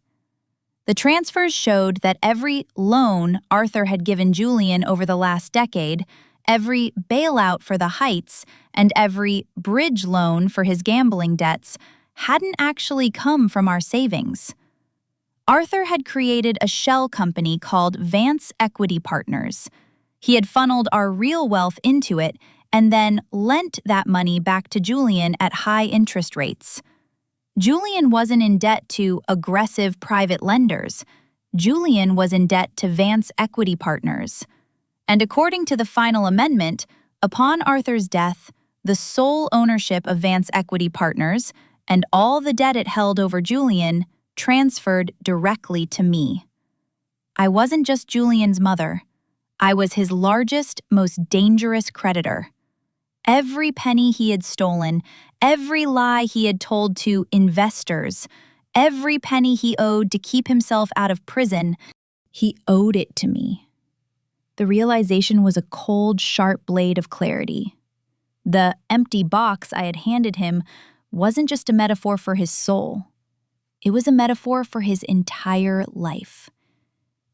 The transfers showed that every loan Arthur had given Julian over the last decade, every bailout for the Heights, and every bridge loan for his gambling debts hadn't actually come from our savings. Arthur had created a shell company called Vance Equity Partners. He had funneled our real wealth into it and then lent that money back to Julian at high interest rates. Julian wasn't in debt to aggressive private lenders. Julian was in debt to Vance Equity Partners. And according to the final amendment, upon Arthur's death, the sole ownership of Vance Equity Partners and all the debt it held over Julian transferred directly to me. I wasn't just Julian's mother. I was his largest, most dangerous creditor. Every penny he had stolen, every lie he had told to investors, every penny he owed to keep himself out of prison, he owed it to me. The realization was a cold, sharp blade of clarity. The empty box I had handed him wasn't just a metaphor for his soul. It was a metaphor for his entire life.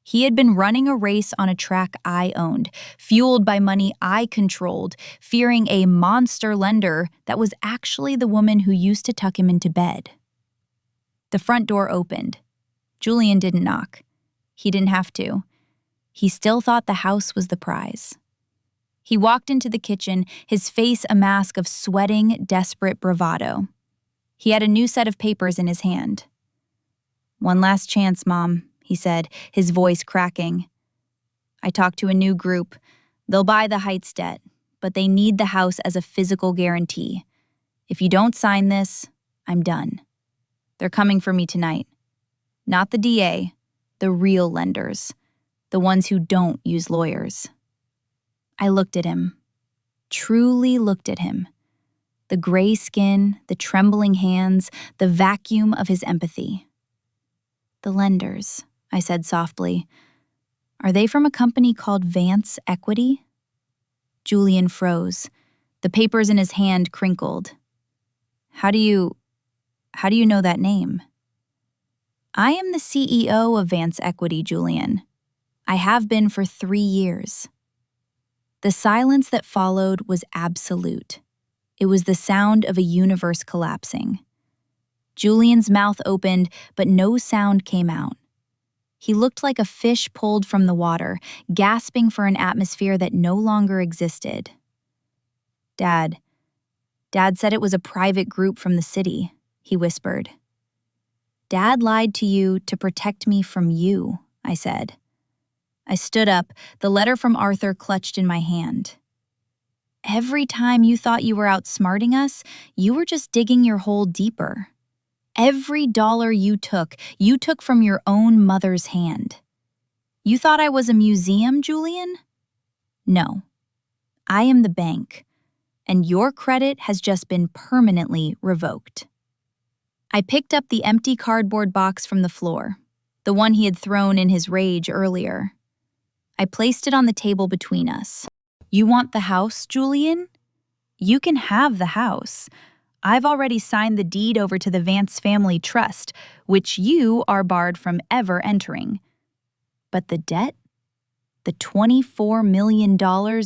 He had been running a race on a track I owned, fueled by money I controlled, fearing a monster lender that was actually the woman who used to tuck him into bed. The front door opened. Julian didn't knock. He didn't have to. He still thought the house was the prize. He walked into the kitchen, his face a mask of sweating, desperate bravado. He had a new set of papers in his hand. "One last chance, Mom," he said, his voice cracking. "I talked to a new group. They'll buy the Heights debt, but they need the house as a physical guarantee. If you don't sign this, I'm done. They're coming for me tonight. Not the DA, the real lenders, the ones who don't use lawyers." I looked at him, truly looked at him. The gray skin, the trembling hands, the vacuum of his empathy. "The lenders," I said softly. "Are they from a company called Vance Equity?" Julian froze. The papers in his hand crinkled. How do you know that name?" "I am the CEO of Vance Equity, Julian. I have been for 3 years." The silence that followed was absolute. It was the sound of a universe collapsing. Julian's mouth opened, but no sound came out. He looked like a fish pulled from the water, gasping for an atmosphere that no longer existed. Dad said it was a private group from the city," he whispered. "Dad lied to you to protect me from you," I said. I stood up, the letter from Arthur clutched in my hand. "Every time you thought you were outsmarting us, you were just digging your hole deeper. Every dollar you took from your own mother's hand. You thought I was a museum, Julian? No. I am the bank, and your credit has just been permanently revoked. I picked up the empty cardboard box from the floor, the one he had thrown in his rage earlier. I placed it on the table between us. You want the house, Julian? You can have the house. I've already signed the deed over to the Vance Family Trust, which you are barred from ever entering. But the debt? The $24 million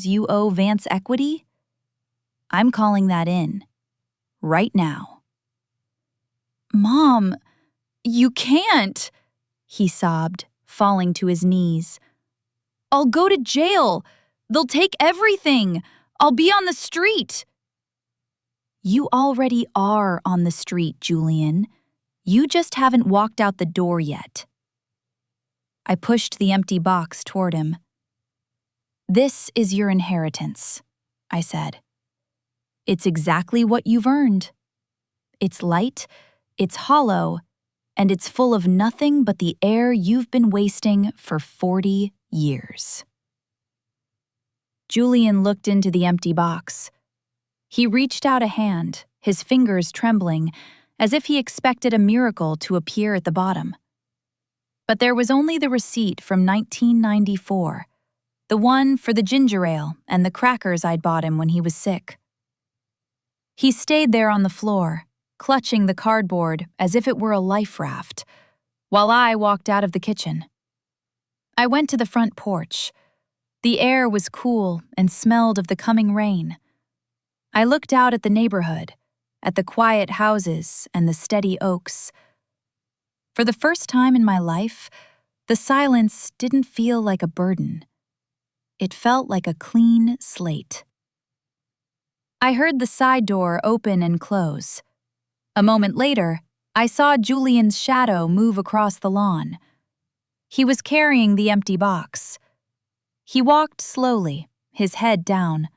you owe Vance Equity? I'm calling that in. Right now. Mom, you can't, he sobbed, falling to his knees. I'll go to jail. They'll take everything. I'll be on the street. You already are on the street, Julian. You just haven't walked out the door yet. I pushed the empty box toward him. This is your inheritance, I said. It's exactly what you've earned. It's light, it's hollow, and it's full of nothing but the air you've been wasting for 40 years. Julian looked into the empty box. He reached out a hand, his fingers trembling, as if he expected a miracle to appear at the bottom. But there was only the receipt from 1994, the one for the ginger ale and the crackers I'd bought him when he was sick. He stayed there on the floor, clutching the cardboard as if it were a life raft, while I walked out of the kitchen. I went to the front porch. The air was cool and smelled of the coming rain. I looked out at the neighborhood, at the quiet houses and the steady oaks. For the first time in my life, the silence didn't feel like a burden. It felt like a clean slate. I heard the side door open and close. A moment later, I saw Julian's shadow move across the lawn. He was carrying the empty box. He walked slowly, his head down,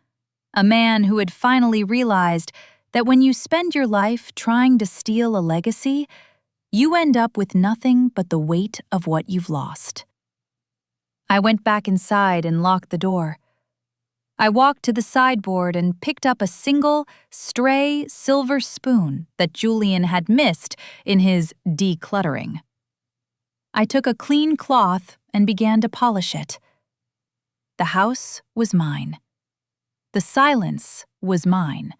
a man who had finally realized that when you spend your life trying to steal a legacy, you end up with nothing but the weight of what you've lost. I went back inside and locked the door. I walked to the sideboard and picked up a single, stray silver spoon that Julian had missed in his decluttering. I took a clean cloth and began to polish it. The house was mine. The silence was mine.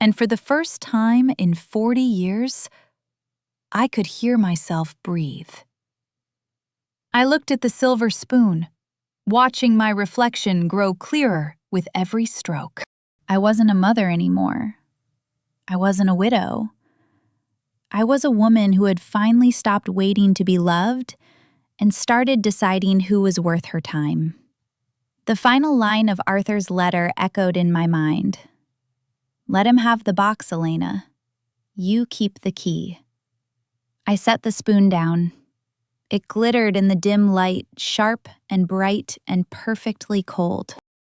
And for the first time in 40 years, I could hear myself breathe. I looked at the silver spoon, watching my reflection grow clearer with every stroke. I wasn't a mother anymore. I wasn't a widow. I was a woman who had finally stopped waiting to be loved and started deciding who was worth her time. The final line of Arthur's letter echoed in my mind. Let him have the box, Elena. You keep the key. I set the spoon down. It glittered in the dim light, sharp and bright and perfectly cold.